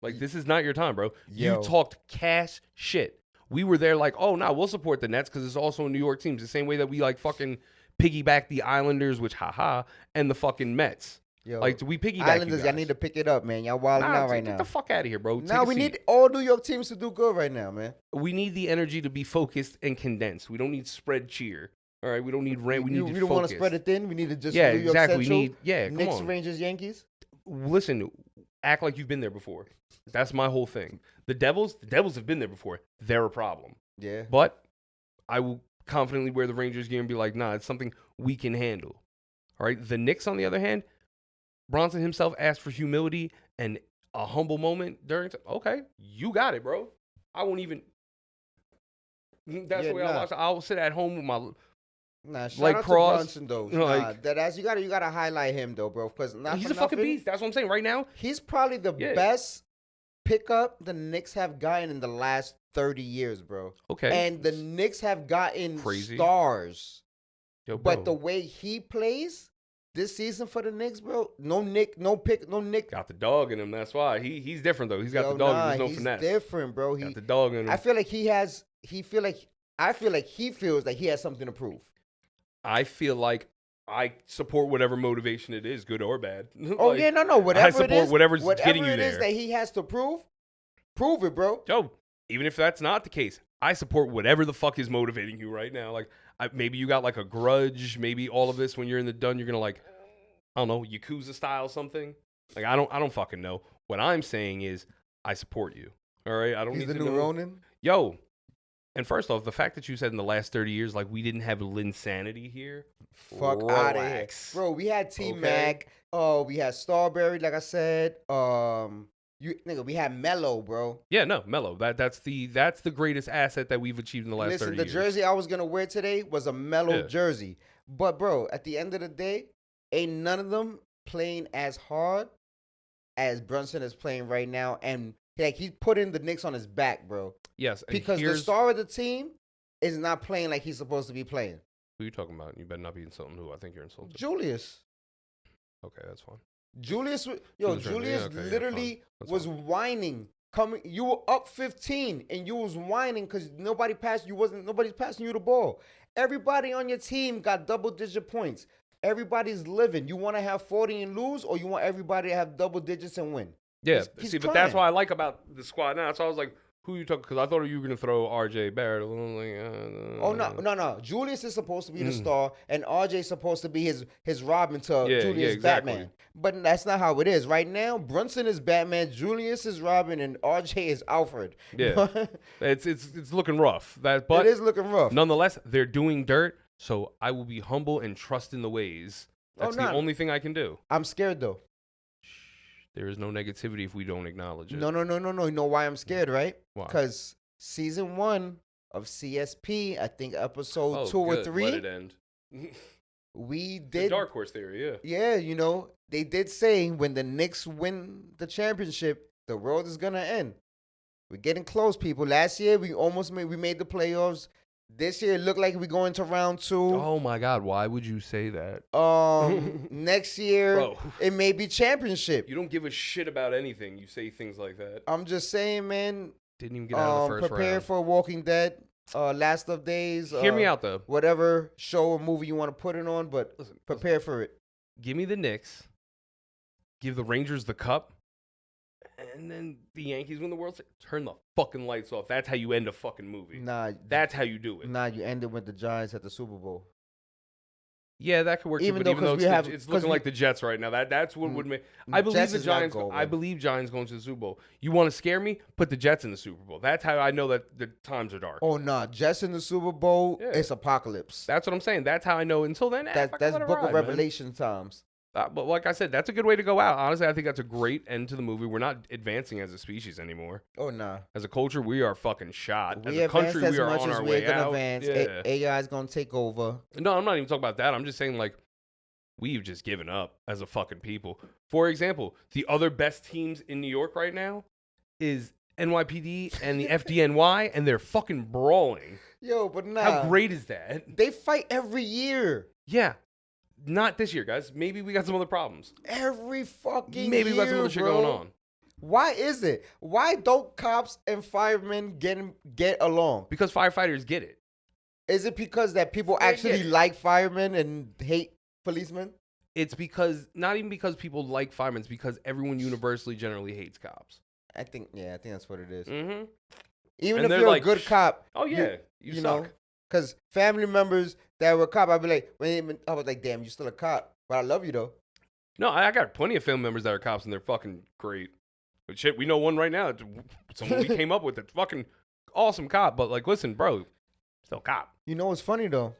Like, this is not your time, bro. You talked cash shit. We were there like, oh, no, we'll support the Nets because it's also a New York team. It's the same way that we, like, fucking piggyback the Islanders, which, haha, and the fucking Mets. Yo, like, we piggyback Islanders, you y'all need to pick it up, man. Y'all wilding out right now. Get the fuck out of here, bro. Now we need all New York teams to do good right now, man. We need the energy to be focused and condensed. We don't need spread cheer. All right, we don't need rant. We need to focus. We don't want to spread it thin. We need to just New York exactly. Central, We need Knicks, Rangers, Yankees. Listen, act like you've been there before. That's my whole thing. The Devils have been there before. They're a problem. Yeah. But I will confidently wear the Rangers gear and be like, nah, it's something we can handle. All right. The Knicks, on the other hand, Bronson himself asked for humility and a humble moment during. Okay, you got it, bro. I won't even. That's the way I watch it. I'll sit at home with my. Shout out to Bronson though. You gotta highlight him though, bro. Because he's a fucking beast. That's what I'm saying right now. He's probably the best pickup the Knicks have gotten in the last 30 years, bro. Okay. And the Knicks have gotten Crazy. stars. Yo, But the bro. way he plays this season for the Knicks, bro, no Nick. Got the dog in him. That's why he's different though. He's got Yo, the dog. nah, There's no he's finesse. different, bro. Got the dog in him. I feel like I feel like he feels like he has something to prove. I feel like I support whatever motivation it is, good or bad. Oh Like, yeah, no, whatever I support it is, whatever's whatever getting you it is there. that he has to prove it, bro. Yo, even if that's not the case, I support whatever the fuck is motivating you right now. Like, maybe you got like a grudge. Maybe all of this when you're in the dun, you're gonna like, I don't know, Yakuza style something. Like, I don't fucking know. What I'm saying is, I support you. All right, I don't He's need the to new know. Ronin. Yo, and first off, the fact that you said in the last 30 years, like we didn't have Linsanity here. Fuck out of here, Relax. bro. We had T Okay. Mac. Oh, we had Starberry, like I said. We had Mello, bro. Yeah, no, Mello. That's the greatest asset that we've achieved in the last Listen, 30 the years. jersey I was gonna wear today was a Mello Yeah. jersey. But bro, at the end of the day, ain't none of them playing as hard as Brunson is playing right now. And like he's putting the Knicks on his back, bro. Yes, and Because the here's star of the team is not playing like he's supposed to be playing. who you talking about. You better not be insulting who I think you're insulting. Julius. Okay, that's fine. Julius Julius literally That's was fine. whining. You were up 15 and you was whining because nobody's passing you the ball. Everybody on your team got double-digit points. Everybody's living. You want to have 40 and lose, or you want everybody to have double digits and win? Yeah, He's see, but that's trying. what I like about the squad now. So I was like, who you talking? Because I thought you were gonna throw R.J. Barrett. I was like, Oh no! Julius is supposed to be the star, and RJ is supposed to be his Robin to Yeah, Julius exactly. Batman. But that's not how it is. Right now, Brunson is Batman, Julius is Robin, and RJ is Alfred. Yeah, it's looking rough. But it is looking rough. nonetheless, they're doing dirt. So I will be humble and trust in the ways. That's the no. only thing I can do. I'm scared though. There is no negativity if we don't acknowledge it. No. You know why I'm scared, right? Why? Because season 1 of CSP, I think episode 2 or good. 3, Let it end. we The did. dark horse theory, yeah. Yeah, you know, they did say when the Knicks win the championship, the world is gonna end. We're getting close, people. Last year we made the playoffs. This year it looked like we're going to round 2. Oh my God, why would you say that? Next year Bro. it may be championship. You don't give a shit about anything. You say things like that. I'm just saying, man. Didn't even get out of the first prepare round. for Walking Dead, Last of Days. Hear me out though. Whatever show or movie you want to put it on, but Listen, prepare for it. give me the Knicks. Give the Rangers the cup. And then the Yankees win the World Series. Turn the fucking lights off. That's how you end a fucking movie. Nah, That's how you do it. you ended with the Giants at the Super Bowl. Yeah, that could work Even too. though, But 'cause we have- it's 'cause looking we- like the Jets right now. That's what would make. I believe Jets the is not Giants. gold, I man. believe Giants going to the Super Bowl. You want to scare me? Put the Jets in the Super Bowl. That's how I know that the times are dark. Oh nah, Jets in the Super Bowl, Yeah. it's apocalypse. That's what I'm saying. That's how I know. Until then, That's fucking let it Book ride, of man. Revelation times. But like I said, that's a good way to go out. Honestly, I think that's a great end to the movie. We're not advancing as a species anymore. Oh nah, As a culture, we are fucking shot. we as a advance country, as we are much on as our we're way gonna out. advance. Yeah. AI is gonna take over. No, I'm not even talking about that. I'm just saying, like, we've just given up as a fucking people. For example, the other best teams in New York right now is NYPD and the FDNY, and they're fucking brawling. Yo, but nah, How great is that? they fight every year. Yeah. Not this year, guys. Maybe we got some other problems. Every fucking Maybe we got some year, other shit bro. going on. Why is it? Why don't cops and firemen get along? Because firefighters get it. Is it because that people They actually get it. like firemen and hate policemen? It's because, not even because people like firemen, it's because everyone universally generally hates cops. I think that's what it is. Mm-hmm. Even And if they're you're like, a good cop, Oh, yeah. You know, suck. because family members that were cop, I'd be like, I was like, damn, you still a cop, but I love you though. No, I got plenty of family members that are cops, and they're fucking great. But shit, we know one right now. It's someone we came up with that's fucking awesome cop. But, like, listen, bro, still cop. You know what's funny though?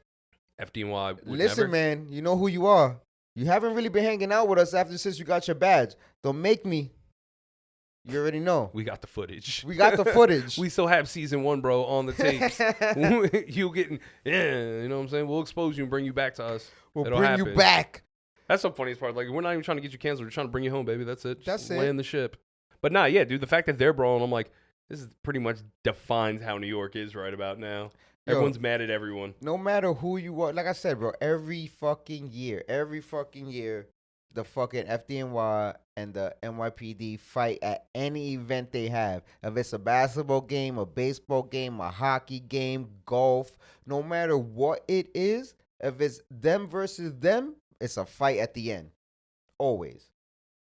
FDNY would Listen, never. man, you know who you are. You haven't really been hanging out with us since you got your badge. Don't make me. You already know. We got the footage. We got the footage. We still have season 1, bro, on the tapes. You getting, you know what I'm saying? We'll expose you and bring you back to us. We'll It'll bring happen. you back. That's the funniest part. Like, we're not even trying to get you canceled. We're trying to bring you home, baby. That's it. That's Just it. land the ship. But nah, yeah, dude. The fact that they're brawling, I'm like, this is pretty much defines how New York is right about now. Yo, Everyone's mad at everyone. No matter who you are, like I said, bro, every fucking year, the fucking FDNY and the NYPD fight at any event they have. If it's a basketball game, a baseball game, a hockey game, golf, no matter what it is, if it's them versus them, it's a fight at the end. Always.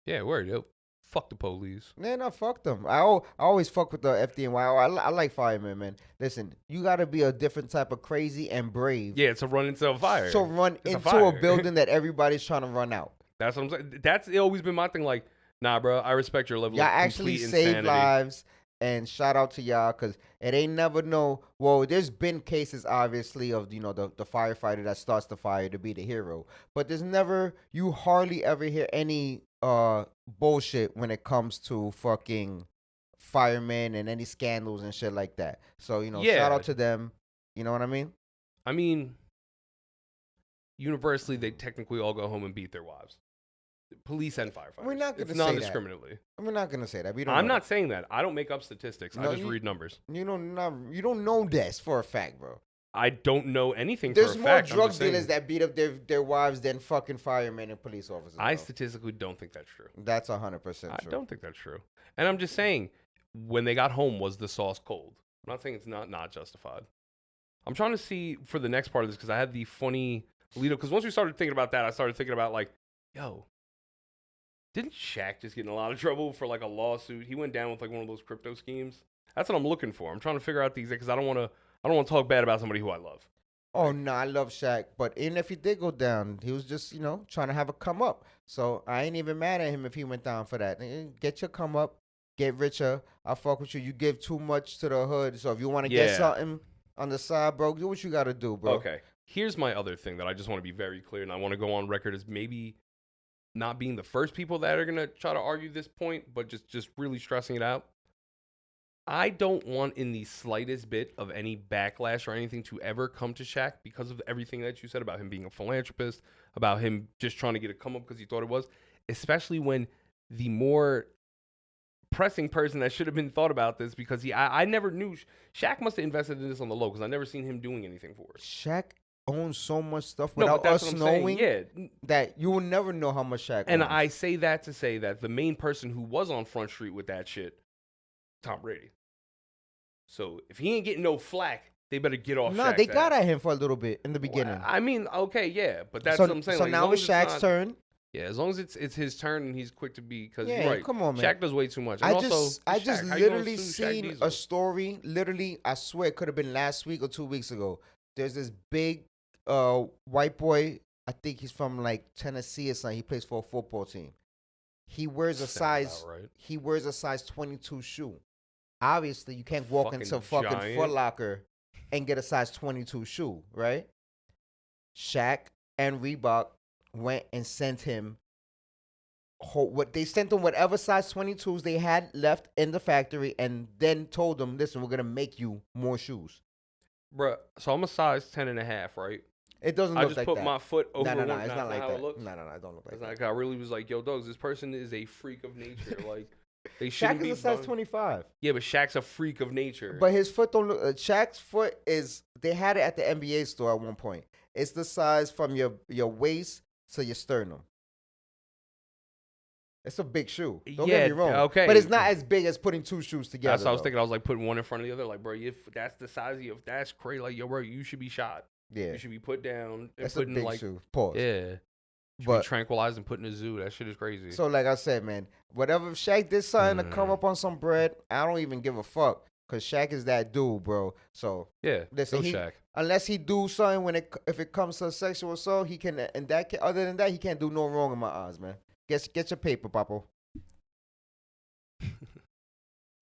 Yeah, word, yo. Fuck the police. Man, no, fuck them. I always fuck with the FDNY. I like firemen, man. Listen, you got to be a different type of crazy and brave. Yeah, it's a run into a fire. So run It's into a building that everybody's trying to run out. That's what I'm saying. That's always been my thing. Like, nah, bro, I respect your level Y'all of actually complete save insanity. lives, and shout out to y'all, because it ain't never know. Well, there's been cases, obviously, of, the firefighter that starts the fire to be the hero. But there's never, you hardly ever hear any bullshit when it comes to fucking firemen and any scandals and shit like that. So, shout out to them. You know what I mean? I mean, universally, they technically all go home and beat their wives. Police and firefighters. We're not gonna it's say that. non-discriminately. We're not gonna say that. We don't. I'm know not saying that. I don't make up statistics. I just read numbers. You don't know this for a fact, bro. I don't know anything There's for a more fact. drug dealers that beat up their wives than fucking firemen and police officers. I bro. statistically don't think that's true. That's 100% true. I don't think that's true. And I'm just saying, when they got home, was the sauce cold? I'm not saying it's not justified. I'm trying to see for the next part of this, because I had the funny lead up. Because once we started thinking about that, I started thinking about, like, yo, didn't Shaq just get in a lot of trouble for, like, a lawsuit? He went down with, like, one of those crypto schemes. That's what I'm looking for. I'm trying to figure out the exact, because I don't want to talk bad about somebody who I love. Oh, no, I love Shaq. But even if he did go down, he was just, trying to have a come up. So I ain't even mad at him if he went down for that. Get your come up. Get richer. I fuck with you. You give too much to the hood. So if you want to get something on the side, bro, do what you got to do, bro. Okay. Here's my other thing that I just want to be very clear, and I want to go on record as maybe not being the first people that are going to try to argue this point, but just really stressing it out. I don't want in the slightest bit of any backlash or anything to ever come to Shaq because of everything that you said about him being a philanthropist, about him just trying to get a come up because he thought it was, especially when the more pressing person that should have been thought about this, because I never knew. Shaq must have invested in this on the low, because I never seen him doing anything for it. Shaq owns so much stuff without us knowing that you will never know how much Shaq and owns. I say that to say that the main person who was on Front Street with that shit, Tom Brady. So if he ain't getting no flack, they better get off. Nah, Shaq's they got ass. at him for a little bit in the beginning. Well, I mean, okay, yeah, but that's what I'm saying. So like, now it's Shaq's turn. Yeah, as long as it's his turn and he's quick to be, because Yeah, right, come on, man. Shaq does way too much. I And just Shaq, how you gonna literally sue Shaq seen Diesel? a story. Literally, I swear it could have been last week or 2 weeks ago. There's this big white boy. I think he's from like Tennessee or something. He plays for a football team. He wears a size. Right. He wears a size 22 shoe. Obviously, you can't walk into fucking giant. Foot Locker and get a size 22 shoe, right? Shaq and Reebok went and sent him whatever size 22s they had left in the factory, and then told them, listen, we're gonna make you more shoes. Bruh, so I'm a size 10.5, right? It doesn't I look just like put that. my foot over No, one. it's not like how that. it looks. No, it don't look like It's that. like I really was like, yo, dogs, this person is a freak of nature. Like, they shouldn't Shaq be is a size bum- 25. Yeah, but Shaq's a freak of nature. But his foot don't look. Shaq's foot is. They had it at the NBA store at one point. It's the size from your waist to your sternum. It's a big shoe. Don't get me wrong. Okay. But it's not as big as putting two shoes together. That's what I was thinking. I was like putting one in front of the other. Like, bro, if that's the size of you, that's crazy. Like, yo, bro, you should be shot. Yeah. You should be put down. And That's put a in, big like, shoe. Pause. Yeah. Should But be tranquilized and put in a zoo. That shit is crazy. so, like I said, man, whatever, if Shaq did something to come up on some bread, I don't even give a fuck. Because Shaq is that dude, bro. So, yeah, listen, go Shaq. unless he do something if it comes to sexual assault, he can, other than that, he can't do no wrong in my eyes, man. Get your paper, Papo.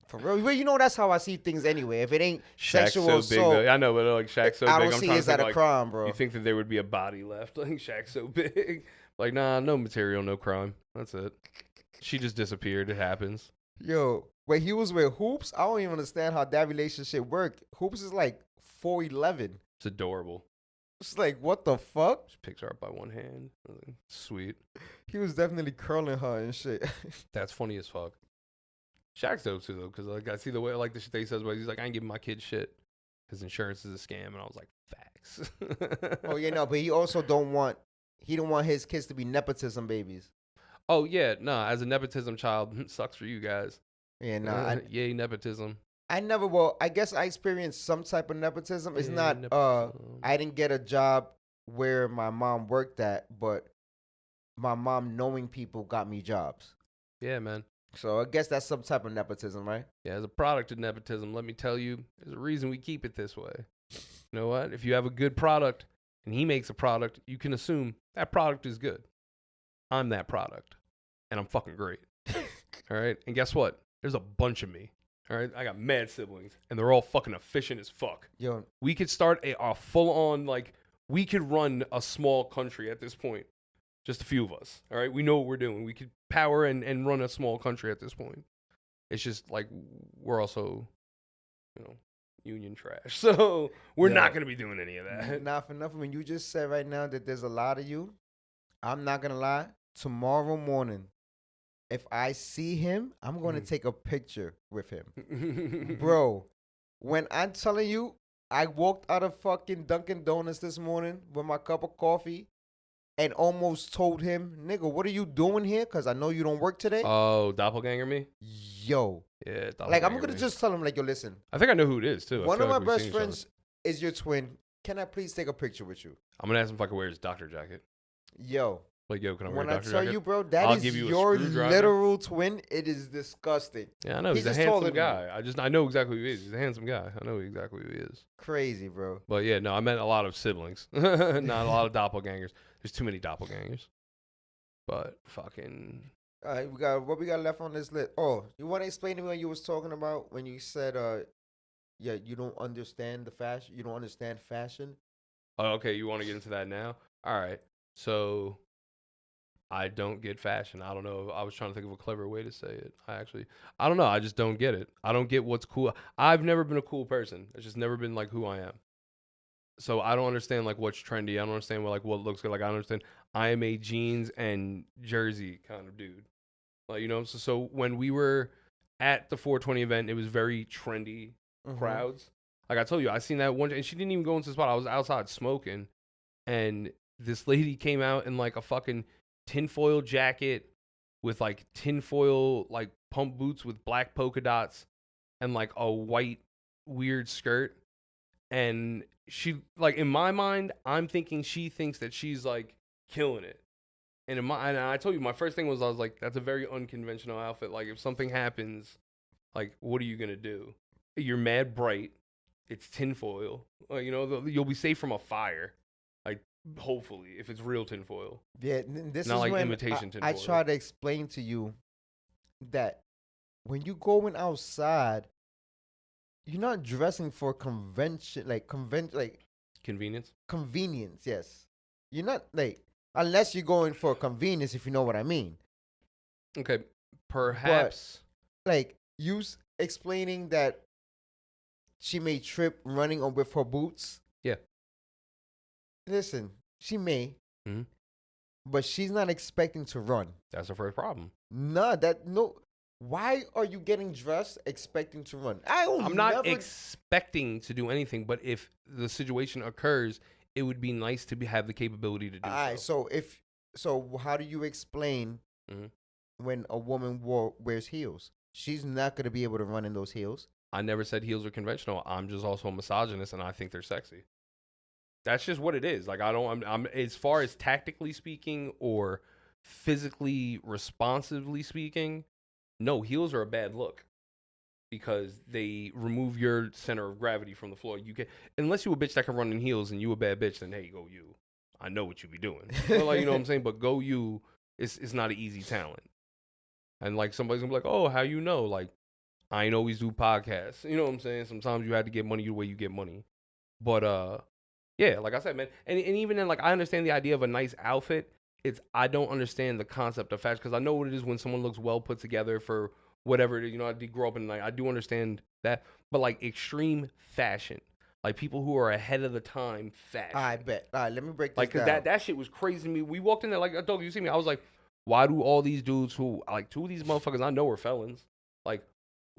For real, well, you know that's how I see things anyway. If it ain't Shaq's sexual so assault, big. Though. I know, but like Shaq's so I big. don't I'm see trying it's to at think, a like, crime, bro. You think that there would be a body left? Like, Shaq's so big. Like, nah, no material, no crime. That's it. She just disappeared. It happens. Yo, when he was with Hoops, I don't even understand how that relationship worked. Hoops is like 4'11". It's adorable. It's like, what the fuck? Just picks her up by one hand. Sweet. He was definitely curling her and shit. That's funny as fuck. Shaq's dope too though, because like I see the way like the shit that he says, but he's like, I ain't giving my kid shit. His insurance is a scam, and I was like, facts. Oh yeah, no, but he also don't want his kids to be nepotism babies. Oh yeah, no, as a nepotism child, sucks for you guys. Yeah, no, yay nepotism. I never. Well, I guess I experienced some type of nepotism. It's Yay, not. nepotism. I didn't get a job where my mom worked at, but my mom knowing people got me jobs. Yeah, man. So I guess that's some type of nepotism, right? Yeah, as a product of nepotism, let me tell you, there's a reason we keep it this way. You know what? If you have a good product and he makes a product, you can assume that product is good. I'm that product, and I'm fucking great. All right? And guess what? There's a bunch of me. All right? I got mad siblings, and they're all fucking efficient as fuck. Yo, We could start a full-on, like, we could run a small country at this point. Just a few of us. All right? We know what we're doing. We could power and run a small country at this point. It's just, like, we're also, you know, union trash. So we're not going to be doing any of that. not for nothing. When you just said right now that there's a lot of you, I'm not going to lie. Tomorrow morning, if I see him, I'm going to take a picture with him. Bro, when I'm telling you, I walked out of fucking Dunkin' Donuts this morning with my cup of coffee and almost told him, nigga, what are you doing here? Because I know you don't work today. Oh, doppelganger me? Yo. Yeah, Like, I'm going to just tell him, like, yo, listen. I think I know who it is, too. One of my best friends is your twin. Can I please take a picture with you? I'm going to ask him if I can wear his doctor jacket. Yo. Like, yo, can I wear when a doctor I tell jacket? you, bro, that I'll is give you a your screwdriver. literal twin. It is disgusting. Yeah, I know. He's a just handsome taller than guy. I know exactly who he is. He's a handsome guy. I know exactly who he is. Crazy, bro. But yeah, no, I meant a lot of siblings. Not a lot of doppelgangers. There's too many doppelgangers. But fucking... All right, what we got left on this list? Oh, you want to explain to me what you was talking about when you said, yeah, you don't understand the fashion. You don't understand fashion. Oh, okay, you want to get into that now? All right. So I don't get fashion. I don't know. I was trying to think of a clever way to say it. I don't know. I just don't get it. I don't get what's cool. I've never been a cool person. It's just never been like who I am. So I don't understand like what's trendy. I don't understand what looks good. Like I don't understand. I am a jeans and jersey kind of dude. Like, you know, so when we were at the 420 event, it was very trendy crowds. Like I told you, I seen that one, and she didn't even go into the spot. I was outside smoking, and this lady came out in like a fucking tinfoil jacket with like tinfoil like pump boots with black polka dots and like a white weird skirt. And she, like, in my mind, I'm thinking she thinks that she's like killing it. And I told you, my first thing was, I was like, that's a very unconventional outfit. Like, if something happens, like, what are you gonna do? You're mad bright. It's tinfoil. You know, you'll be safe from a fire. Like, hopefully, if it's real tinfoil. Yeah, this Not is like when imitation I tinfoil. try to explain to you that when you going outside, you're not dressing for convention, like Convenience. convenience. Yes, you're not like unless you're going for convenience, if you know what I mean. Okay, perhaps. Like you explaining that she may trip running on with her boots. Yeah. Listen, she may, Mhm. but she's not expecting to run. That's her first problem. No. Why are you getting dressed expecting to run? I'm not expecting to do anything, but if the situation occurs, it would be nice to have the capability to do All right, so. so how do you explain Mhm. when a woman wears heels? She's not going to be able to run in those heels. I never said heels are conventional. I'm just also a misogynist, and I think they're sexy. That's just what it is. Like I'm as far as tactically speaking or physically responsively speaking, no, heels are a bad look because they remove your center of gravity from the floor. You can, unless you a bitch that can run in heels and you a bad bitch, then hey, go you. I know what you be doing. But like, you know what I'm saying? But go you is not an easy talent. And like somebody's gonna be like, oh, how you know? Like, I ain't always do podcasts. You know what I'm saying? Sometimes you had to get money the way you get money. But yeah, like I said, man, and even then, like I understand the idea of a nice outfit. I don't understand the concept of fashion because I know what it is when someone looks well put together for whatever it is. You know, I did grow up in like I do understand that, but like extreme fashion, like people who are ahead of the time fashion. I bet. All right, let me break this like down. because that shit was crazy to me. We walked in there like I told you see me. I was like, why do all these dudes who like two of these motherfuckers I know are felons? Like,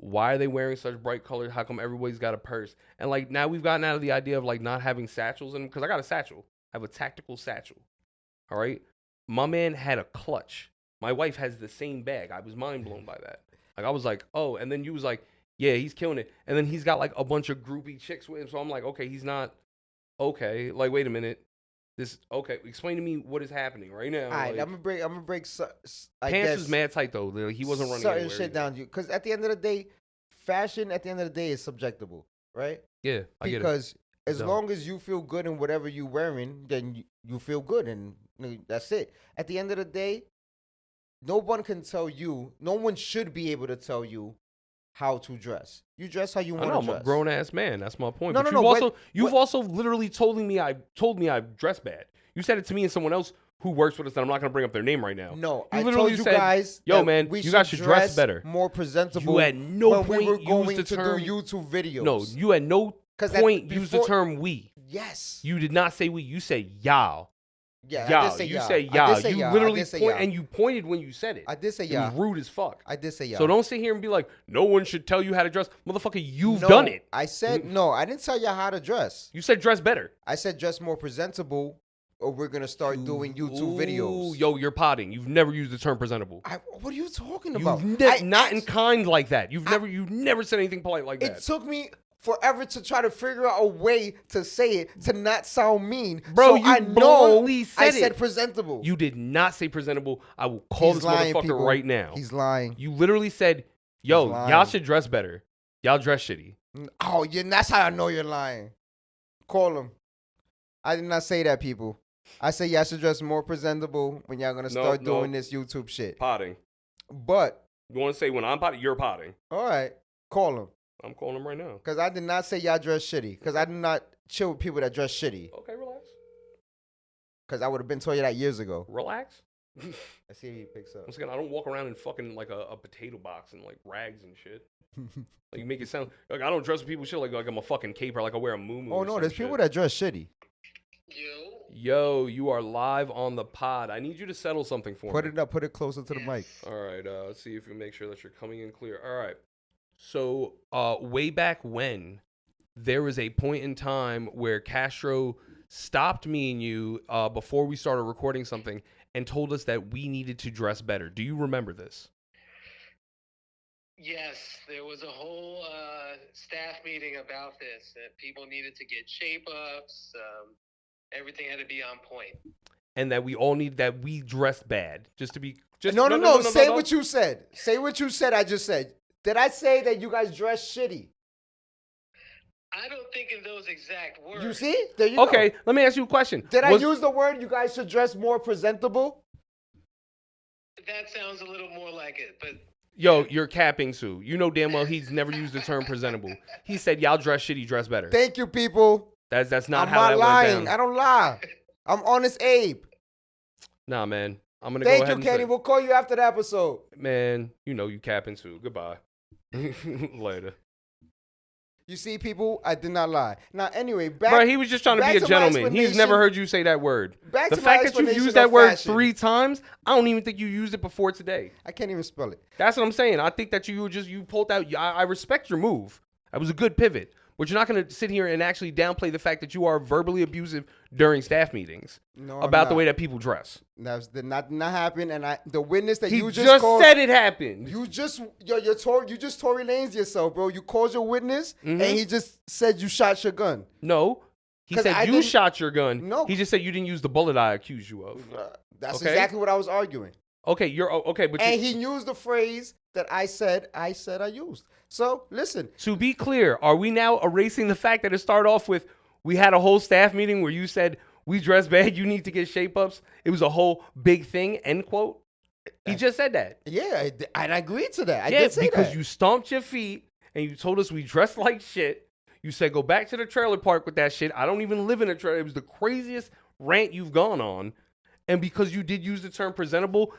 why are they wearing such bright colors? How come everybody's got a purse? And like now we've gotten out of the idea of like not having satchels in them because I got a satchel. I have a tactical satchel. All right. My man had a clutch. My wife has the same bag. I was mind blown by that. Like I was like, oh, and then you was like, yeah, he's killing it. And then he's got like a bunch of groupie chicks with him. So I'm like, okay, he's not okay. Like, wait a minute. Okay, explain to me what is happening right now. All right, like, I'm gonna break. I pants guess was mad tight though. He wasn't running certain anywhere shit down you because at the end of the day, fashion at the end of the day is subjectable, right? Yeah, I get it. Because as Dumb. long as you feel good in whatever you wearing, then you feel good, and that's it. At the end of the day, no one can tell you. No one should be able to tell you how to dress. You dress how you I want know to dress. I'm a grown ass man. That's my point. No, But no. You've also literally told me I dress bad. You said it to me and someone else who works with us, and I'm not gonna bring up their name right now. No, you I literally told you said, guys, yo, that man, we you guys should dress better, more presentable. You at no when point we were going used the to term, do YouTube videos. No, you at no point used the term we. Yes. You did not say we. You said y'all. Yeah, y'all. I did say You y'all. said I y'all. did say You y'all. literally I did say point, y'all. and you pointed when you said it. I did say It y'all. was rude as fuck. I did say y'all. So don't sit here and be like, no one should tell you how to dress. Motherfucker, you've No, done it. I said, no, I didn't tell y'all how to dress. You said dress better. I said dress more presentable or we're going to start doing YouTube videos. Yo, you're potting. You've never used the term presentable. What are you talking about? Not in kind like that. You've never said anything polite like that. It took me forever to try to figure out a way to say it to not sound mean. Bro, so you I know said I said presentable. You did not say presentable. I will call this lying, motherfucker people. right now. He's lying. You literally said, yo, He's lying. y'all should dress better. Y'all dress shitty. Oh, yeah, that's how I know you're lying. Call him. I did not say that, people. I said y'all should dress more presentable when y'all going to start doing this YouTube shit. Potting. But. You want to say when I'm potting, you're potting. All right. Call him. I'm calling him right now. Because I did not say y'all dress shitty. Because I did not chill with people that dress shitty. Okay, relax. Because I would have been told you that years ago. Relax. I see he picks up. Once again, I don't walk around in fucking like a potato box and like rags and shit. Like you make it sound like I don't dress with people shit like I'm a fucking caper, like I wear a muumuu. Oh no, there's people that dress shitty. Yo, you are live on the pod. I need you to settle something for me. Put it up, put it closer to the mic. All right, let's see if we make sure that you're coming in clear. All right. So, way back when, there was a point in time where Castro stopped me and you before we started recording something and told us that we needed to dress better. Do you remember this? Yes, there was a whole staff meeting about this, that people needed to get shape-ups. Everything had to be on point. And that we all need that we dressed bad. Just to be... No. Say what you said. Say what you said I just said. Did I say that you guys dress shitty? I don't think in those exact words. You see? There you go. Okay, let me ask you a question. Did I use the word you guys should dress more presentable? That sounds a little more like it, but... Yo, you're capping, Sue. You know damn well he's never used the term presentable. He said, y'all dress shitty, dress better. Thank you, people. That's not I'm how not that lying. went down. I don't lie. I'm honest Abe. Nah, man. I'm going to go Thank ahead you, and Kenny. say, We'll call you after the episode. man, you know you capping, Sue. Goodbye. Later. You see, people, I did not lie. Now, anyway, back. Bro, he was just trying to be a my gentleman. He's never explanation. heard you say that word. Back The to my fact that you explanation used that of word fashion. 3 times, I don't even think you used it before today. I can't even spell it. That's what I'm saying. I think that you pulled out. I respect your move. That was a good pivot. But you're not going to sit here and actually downplay the fact that you are verbally abusive during staff meetings about the way that people dress. That did not happen. And the witness that He you just called, said it happened. You just Tory Lanez yourself, bro. You called your witness and he just said you shot your gun. No. He said you shot your gun. No. He just said you didn't use the bullet I accused you of. That's Okay? exactly what I was arguing. Okay, but And he used the phrase that I said I used. So listen. To be clear, are we now erasing the fact that it started off with we had a whole staff meeting where you said we dress bad, you need to get shape ups? It was a whole big thing, end quote. He just said that. Yeah, and I agreed to that. I Yeah, did say because that. you stomped your feet and you told us we dressed like shit. You said go back to the trailer park with that shit. I don't even live in a trailer. It was the craziest rant you've gone on. And because you did use the term presentable,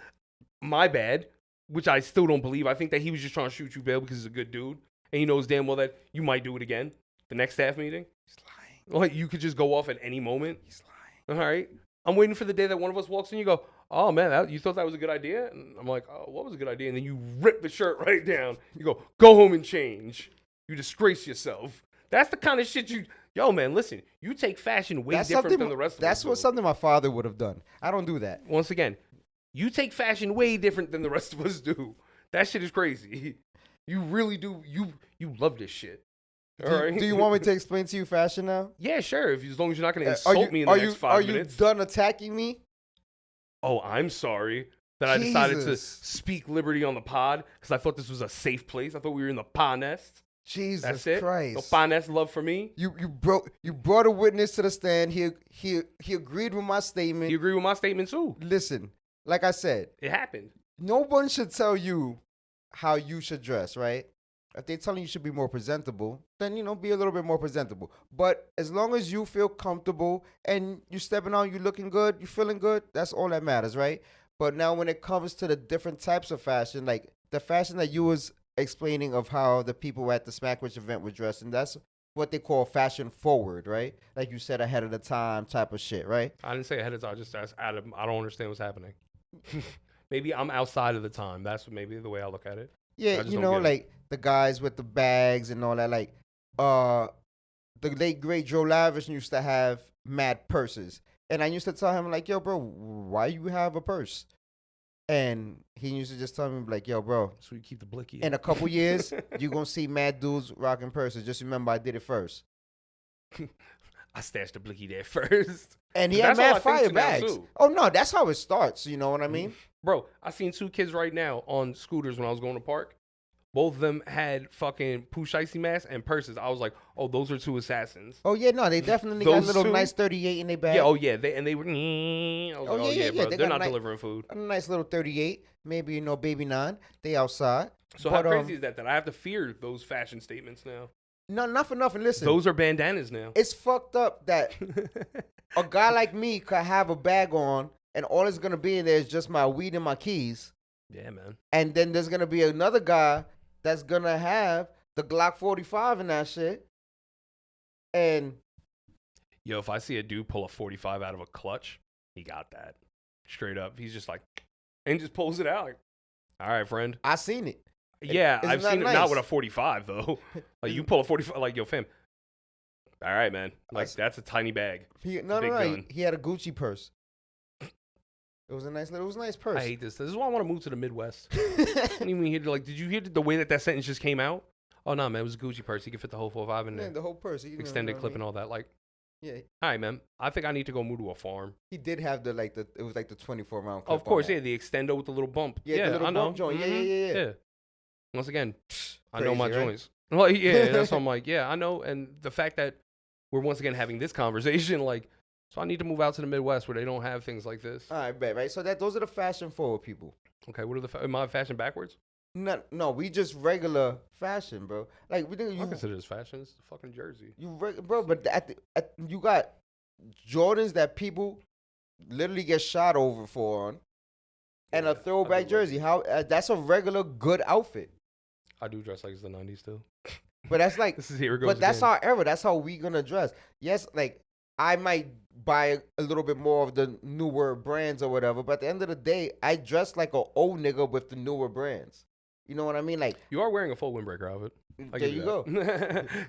my bad, which I still don't believe. I think that he was just trying to shoot you bail because he's a good dude. And he knows damn well that you might do it again. The next staff meeting. He's lying. Like you could just go off at any moment. He's lying. All right. I'm waiting for the day that one of us walks in and you go, oh man, you thought that was a good idea? And I'm like, oh, what was a good idea? And then you rip the shirt right down. You go home and change. You disgrace yourself. That's the kind of shit yo man, listen, you take fashion way different than the rest of us. That's what something my father would have done. I don't do that. Once again, you take fashion way different than the rest of us do. That shit is crazy. You really do. You love this shit. All right. Do you want me to explain to you fashion now? Yeah, sure. As long as you're not going to insult me in the next 5 minutes. Are you done attacking me? Oh, I'm sorry that I decided to speak liberty on the pod because I thought this was a safe place. I thought we were in the pod nest. Jesus That's it. Christ! No pod nest love for me. You brought a witness to the stand. He agreed with my statement. You agree with my statement too? Listen, like I said, It happened. no one should tell you how you should dress, right? If they're telling you should be more presentable, then, be a little bit more presentable. But as long as you feel comfortable and you stepping out, you looking good, you feeling good, that's all that matters, right? But now when it comes to the different types of fashion, like the fashion that you was explaining of how the people at the Shmackwich event were dressing, that's what they call fashion forward, right? Like you said, ahead of the time type of shit, right? I didn't say ahead of time. I just asked Adam. I don't understand what's happening. Maybe I'm outside of the time. That's maybe the way I look at it. Yeah, like the guys with the bags and all that. Like, the late great Joe Lavish used to have mad purses, and I used to tell him like, "Yo, bro, why you have a purse?" And he used to just tell me like, "Yo, bro, so you keep the blicky." In a couple years, you're gonna see mad dudes rocking purses. Just remember, I did it first. I stashed the blicky there first. And he had mad fire bags. Oh no, that's how it starts. You know what I mean? Bro, I seen 2 kids right now on scooters when I was going to park. Both of them had fucking pooch icy masks and purses. I was like, oh, those are 2 assassins. Oh yeah, no, they definitely got a little nice 38 in their bag. Yeah, oh yeah, they were. I was like, oh yeah, bro, they're not delivering food. A nice little 38, maybe baby 9. They outside. So how crazy is that I have to fear those fashion statements now? No, not for nothing. Listen, those are bandanas now. It's fucked up that a guy like me could have a bag on, and all it's gonna be in there is just my weed and my keys. Yeah, man. And then there's gonna be another guy that's gonna have the Glock 45 and that shit. And yo, if I see a dude pull a 45 out of a clutch, he got that straight up. He's just like, and just pulls it out. Like, all right, friend. I seen it. Yeah, I've seen it not with a 45 though. Like you pull a 45, like yo, fam. All right, man. Like that's a tiny bag. No. He had a Gucci purse. It was a nice purse. I hate this. This is why I want to move to the Midwest. Did you hear the way that sentence just came out? Oh no, man, it was a Gucci purse. He could fit the whole 45 in there. The whole purse. Extended clip and all that. Like, yeah. All right, man. I think I need to go move to a farm. He did have it was like the 24 round. Of course, yeah, the extendo with the little bump. Yeah, the little I know. Bump joint. Mm-hmm. Yeah. Once again, I know my joints. Like, yeah, that's why I'm like, yeah, I know. And the fact that we're once again having this conversation, like, so I need to move out to the Midwest where they don't have things like this. All right, bet, right? So those are the fashion forward people. Okay, what are am I fashion backwards? No, we just regular fashion, bro. Like we think I consider this fashion. It's a fucking jersey. Bro, but you got Jordans that people literally get shot over for and a throwback jersey. How that's a regular good outfit. I do dress like it's the 90s too. But that's like this is here it goes. But that's our era. That's how we gonna dress. Yes, like I might buy a little bit more of the newer brands or whatever, but at the end of the day, I dress like an old nigga with the newer brands. You know what I mean? Like you are wearing a full windbreaker outfit. There you go.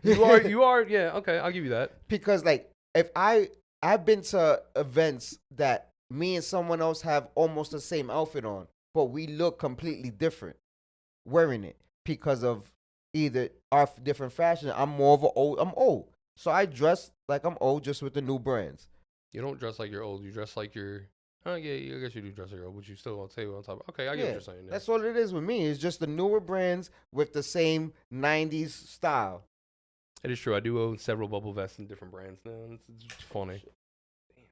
you are. Yeah. Okay, I'll give you that. Because like if I've been to events that me and someone else have almost the same outfit on, but we look completely different wearing it because of either our different fashion. I'm old. So I dress like I'm old just with the new brands. You don't dress like you're old. You dress like you're... Oh, yeah, I guess you do dress like you're old, but you still won't say on top. Okay, I get what you're saying. That's all it is with me. It's just the newer brands with the same 90s style. It is true. I do own several bubble vests in different brands now. It's funny. Damn.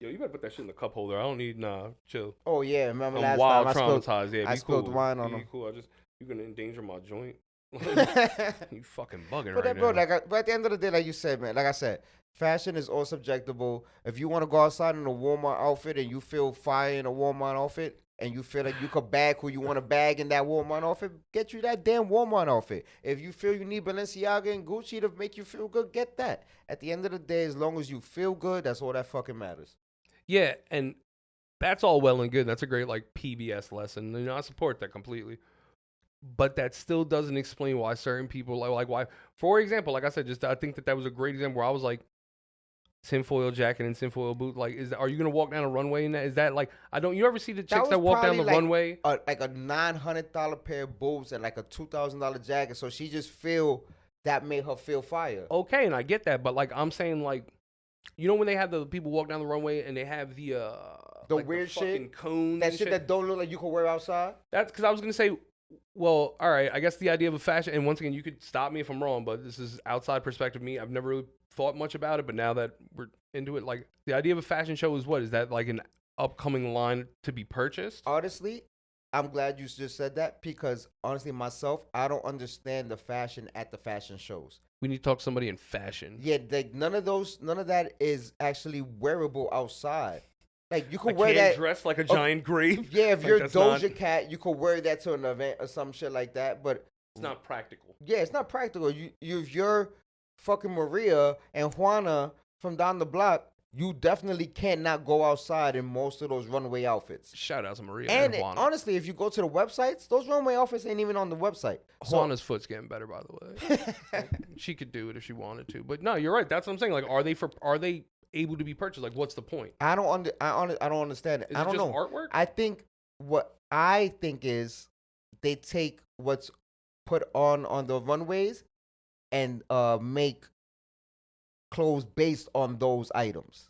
Yo, you better put that shit in the cup holder. I don't need... Nah, chill. Oh, yeah. Remember I'm last wild time traumatized. I spilled wine on them. Cool. You're going to endanger my joint. You fucking bugging but right bro, now. but at the end of the day, like you said, man, like I said, fashion is all subjectable. If you want to go outside in a Walmart outfit and you feel fire in a Walmart outfit and you feel like you could bag who you want to bag in that Walmart outfit, get you that damn Walmart outfit. If you feel you need Balenciaga and Gucci to make you feel good, get that. At the end of the day, as long as you feel good, that's all that fucking matters. Yeah, and That's all well and good. That's a great like PBS lesson. You know, I support that completely. But that still doesn't explain why certain people like why. For example, like I said, just I think that was a great example where I was like, tinfoil jacket and tinfoil boot. Like, are you gonna walk down a runway in that? Is that like I don't? You ever see the chicks that walk down the runway? Like a $900 pair of boots and like a $2,000 jacket. So she just feel that made her feel fire. Okay, and I get that, but like I'm saying, like, you know when they have the people walk down the runway and they have the like weird the fucking shit, cones, that shit that don't look like you can wear outside. That's because I was gonna say, well, all right, I guess the idea of a fashion, and once again, you could stop me if I'm wrong, but this is outside perspective of me. I've never really thought much about it, but now that we're into it, like the idea of a fashion show is what? Is that like an upcoming line to be purchased? Honestly, I'm glad you just said that because honestly, myself, I don't understand the fashion at the fashion shows. We need to talk to somebody in fashion. Yeah, like none of that is actually wearable outside. Like you could wear that dress like a giant grape. Yeah, if like you're Doja Cat, you could wear that to an event or some shit like that. But it's not practical. Yeah, it's not practical. If you're fucking Maria and Juana from down the block, you definitely cannot go outside in most of those runway outfits. Shout out to Maria and Juana. Honestly, if you go to the websites, those runway outfits ain't even on the website. Juana's foot's getting better, by the way. Like, she could do it if she wanted to. But no, you're right. That's what I'm saying. Like, are they able to be purchased? Like, what's the point? I don't understand it. Is I don't it just know. artwork? I think is they take what's put on the runways and make clothes based on those items.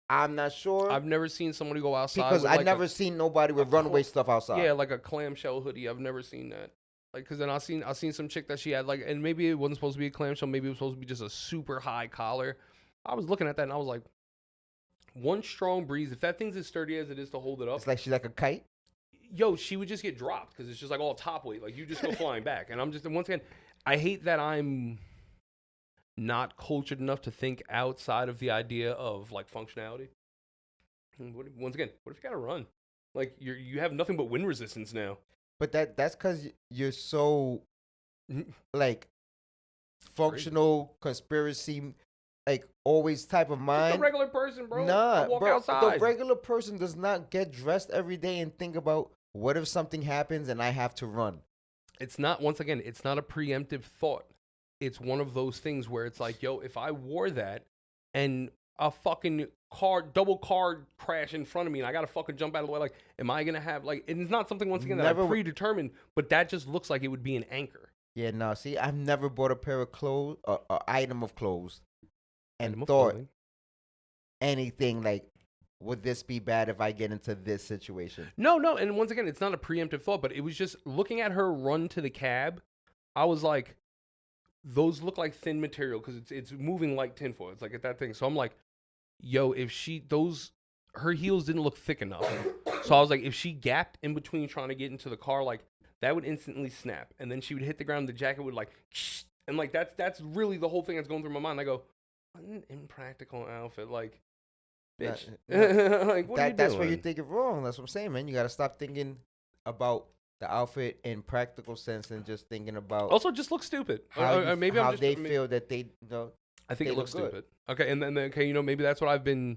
I'm not sure. I've never seen somebody go outside because I've never seen nobody with runway stuff outside. Yeah, like a clamshell hoodie. I've never seen that. Like, because then I seen some chick that she had like, and maybe it wasn't supposed to be a clamshell. Maybe it was supposed to be just a super high collar. I was looking at that and I was like, one strong breeze. If that thing's as sturdy as it is to hold it up, it's like she's like a kite. Yo, she would just get dropped because it's just like all top weight. Like you just go flying back. And I'm just, and once again, I hate that I'm not cultured enough to think outside of the idea of like functionality. Once again, what if you gotta run? Like you have nothing but wind resistance now. But that's because you're so like functional conspiracy, like always type of mind. Just a regular person, bro. Nah, I walk bro, outside. The regular person does not get dressed every day and think about what if something happens and I have to run. It's not. Once again, it's not a preemptive thought. It's one of those things where it's like, yo, if I wore that and a fucking double car crash in front of me and I gotta fucking jump out of the way, like, am I gonna have like? And it's not something once again that I predetermined, but that just looks like it would be an anchor. Yeah, no. See, I've never bought a pair of clothes, an item of clothes, and thought clothing. Anything like, would this be bad if I get into this situation? No. And once again, it's not a preemptive thought, but it was just looking at her run to the cab. I was like, those look like thin material because it's moving like tinfoil. It's like at that thing. So I'm like, yo, if her heels didn't look thick enough. So I was like, if she gapped in between trying to get into the car, like that would instantly snap. And then she would hit the ground. The jacket would like, and like that's really the whole thing that's going through my mind. I go, what an impractical outfit, like, bitch. Like, what are you doing? That's where you think it wrong. That's what I'm saying, man. You got to stop thinking about the outfit in practical sense and just thinking about also just look stupid. Maybe how they feel that they I think it looks stupid. Okay, and then okay, maybe that's what I've been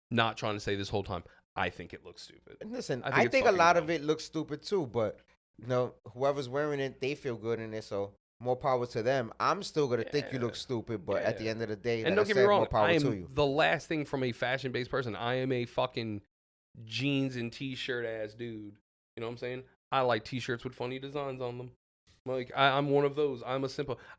not trying to say this whole time. I think it looks stupid. Listen, I think a lot of it looks stupid too, but whoever's wearing it, they feel good in it, so more power to them. I'm still gonna think you look stupid, but at the end of the day, and don't get me wrong, I am the last thing from a fashion-based person. I am a fucking jeans and t-shirt ass dude. You know what I'm saying? I like t-shirts with funny designs on them. Like, I'm one of those.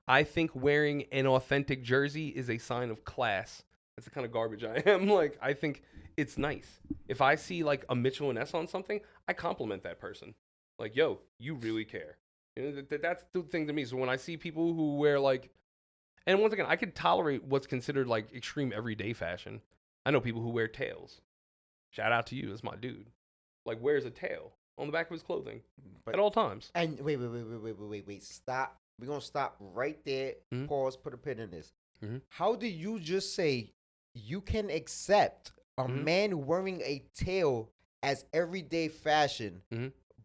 I think wearing an authentic jersey is a sign of class. That's the kind of garbage I am. Like, I think it's nice. If I see, like, a Mitchell & S on something, I compliment that person. Like, yo, you really care. You know, that's the thing to me. So when I see people who wear, like... And once again, I could tolerate what's considered, like, extreme everyday fashion. I know people who wear tails. Shout out to you. That's my dude. Like, wears a tail on the back of his clothing at all times. And wait. Stop. We're going to stop right there. Mm-hmm. Pause, put a pin in this. Mm-hmm. How do you just say you can accept a man wearing a tail as everyday fashion,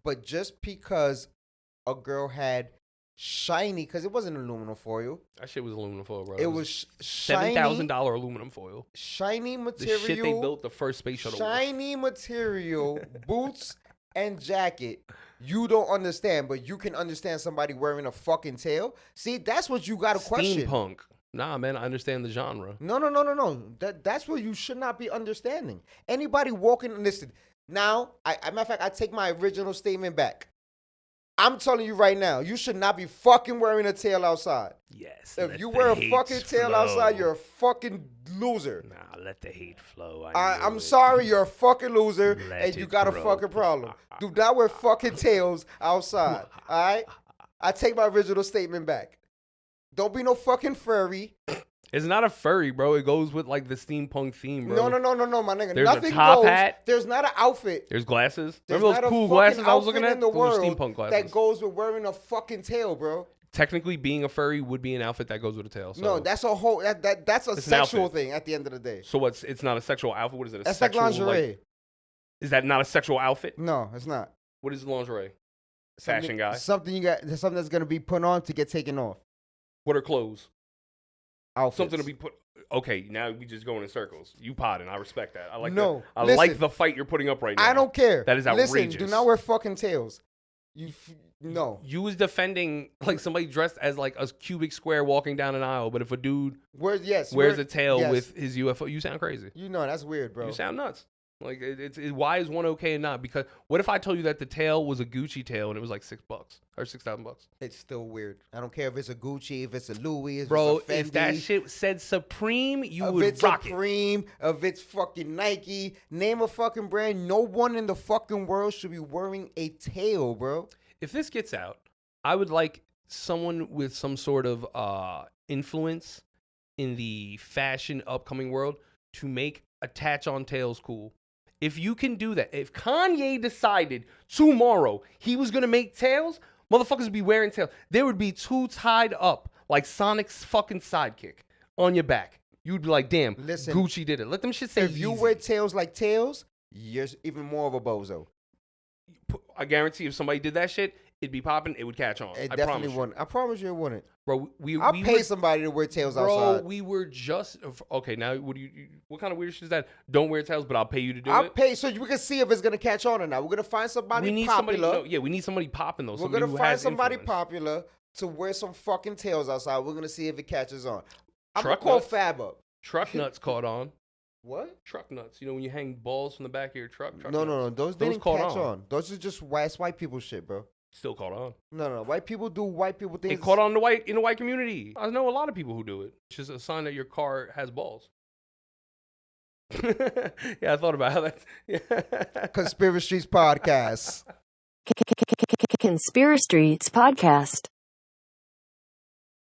but just because a girl had shiny because it wasn't aluminum foil. That shit was aluminum foil, bro. It was shiny. $7,000 aluminum foil. Shiny The material. shit they built the first space shuttle. Shiny material, boots and jacket. You don't understand, but you can understand somebody wearing a fucking tail. See, that's what you got to question. Steampunk. Nah, man, I understand the genre. No. That's what you should not be understanding. Anybody walking, listen. Now, matter of fact, I take my original statement back. I'm telling you right now, you should not be fucking wearing a tail outside. Yes. If you wear a fucking tail outside, you're a fucking loser. Nah, let the hate flow. I'm sorry, you're a fucking loser, Let and you it got a grow. fucking problem. Do not wear fucking tails outside, all right? I take my original statement back. Don't be no fucking furry. It's not a furry, bro. It goes with like the steampunk theme, bro. No, my nigga. There's a Nothing top goes. hat. There's not an outfit. There's glasses. There's Remember not those cool a glasses fucking I was looking outfit at? in the Those are world steampunk glasses. that goes with wearing a fucking tail, bro. Technically, being a furry would be an outfit that goes with a tail. So. No, that's a whole. That's a It's an sexual outfit. thing. At the end of the day, So what's? It's not a sexual outfit. What is it? A that's like sexual, lingerie. Is that not a sexual outfit? No, it's not. What is lingerie? Fashion guy. Something you got. Something that's gonna be put on to get taken off. What are clothes? Outfits. Something to be put. Okay, now we just going in circles. You potting. I respect that. I like No, that. I listen. like the fight you're putting up right now. I don't care. That is outrageous. Listen, do not wear fucking tails. No. You was defending like somebody dressed as like a cubic square walking down an aisle, but if a dude wears a tail yes. with his UFO, you sound crazy. You know that's weird, bro. You sound nuts. Like why is one okay and not? Because what if I told you that the tail was a Gucci tail and it was like $6 or $6,000? It's still weird. I don't care if it's a Gucci, if it's a Louis, if Bro, it's a Fendi, if that shit said Supreme, you if would it's rock it. Supreme, if it's fucking Nike, name a fucking brand. No one in the fucking world should be wearing a tail, bro. If this gets out, I would like someone with some sort of influence in the fashion upcoming world to make attach-on tails cool. If you can do that, if Kanye decided tomorrow he was gonna make tails, motherfuckers would be wearing tails. There would be two tied up like Sonic's fucking sidekick on your back. You'd be like, damn, Listen, Gucci did it. Let them shit say if you Yeezy. wear tails like tails, you're even more of a bozo. I guarantee if somebody did that shit, it'd be popping. It would catch on. It I definitely promise you. wouldn't. I promise you it wouldn't. Bro, I'll we pay were- somebody to wear tails Bro, outside. we were just okay. Now, what kind of weird shit is that? Don't wear tails, but I'll pay you to do I'll it. pay so we can see if it's gonna catch on or not. We're gonna find somebody We need popular. somebody. No, we need somebody popping though. We're Somebody gonna who find has somebody influence. popular to wear some fucking tails outside. We're gonna see if it catches on. I'm Truck gonna call nuts. Fab up. Truck nuts caught on. What? Truck nuts. You know when you hang balls from the back of your truck. No. Nuts. Those didn't caught catch on. Those are just white people shit, bro. Still caught on. No. White people do white people things. It caught on in the white community. I know a lot of people who do it. It's just a sign that your car has balls. Yeah, I thought about how that. Yeah. Conspiracy Streets podcast. Conspiracy Streets Podcast.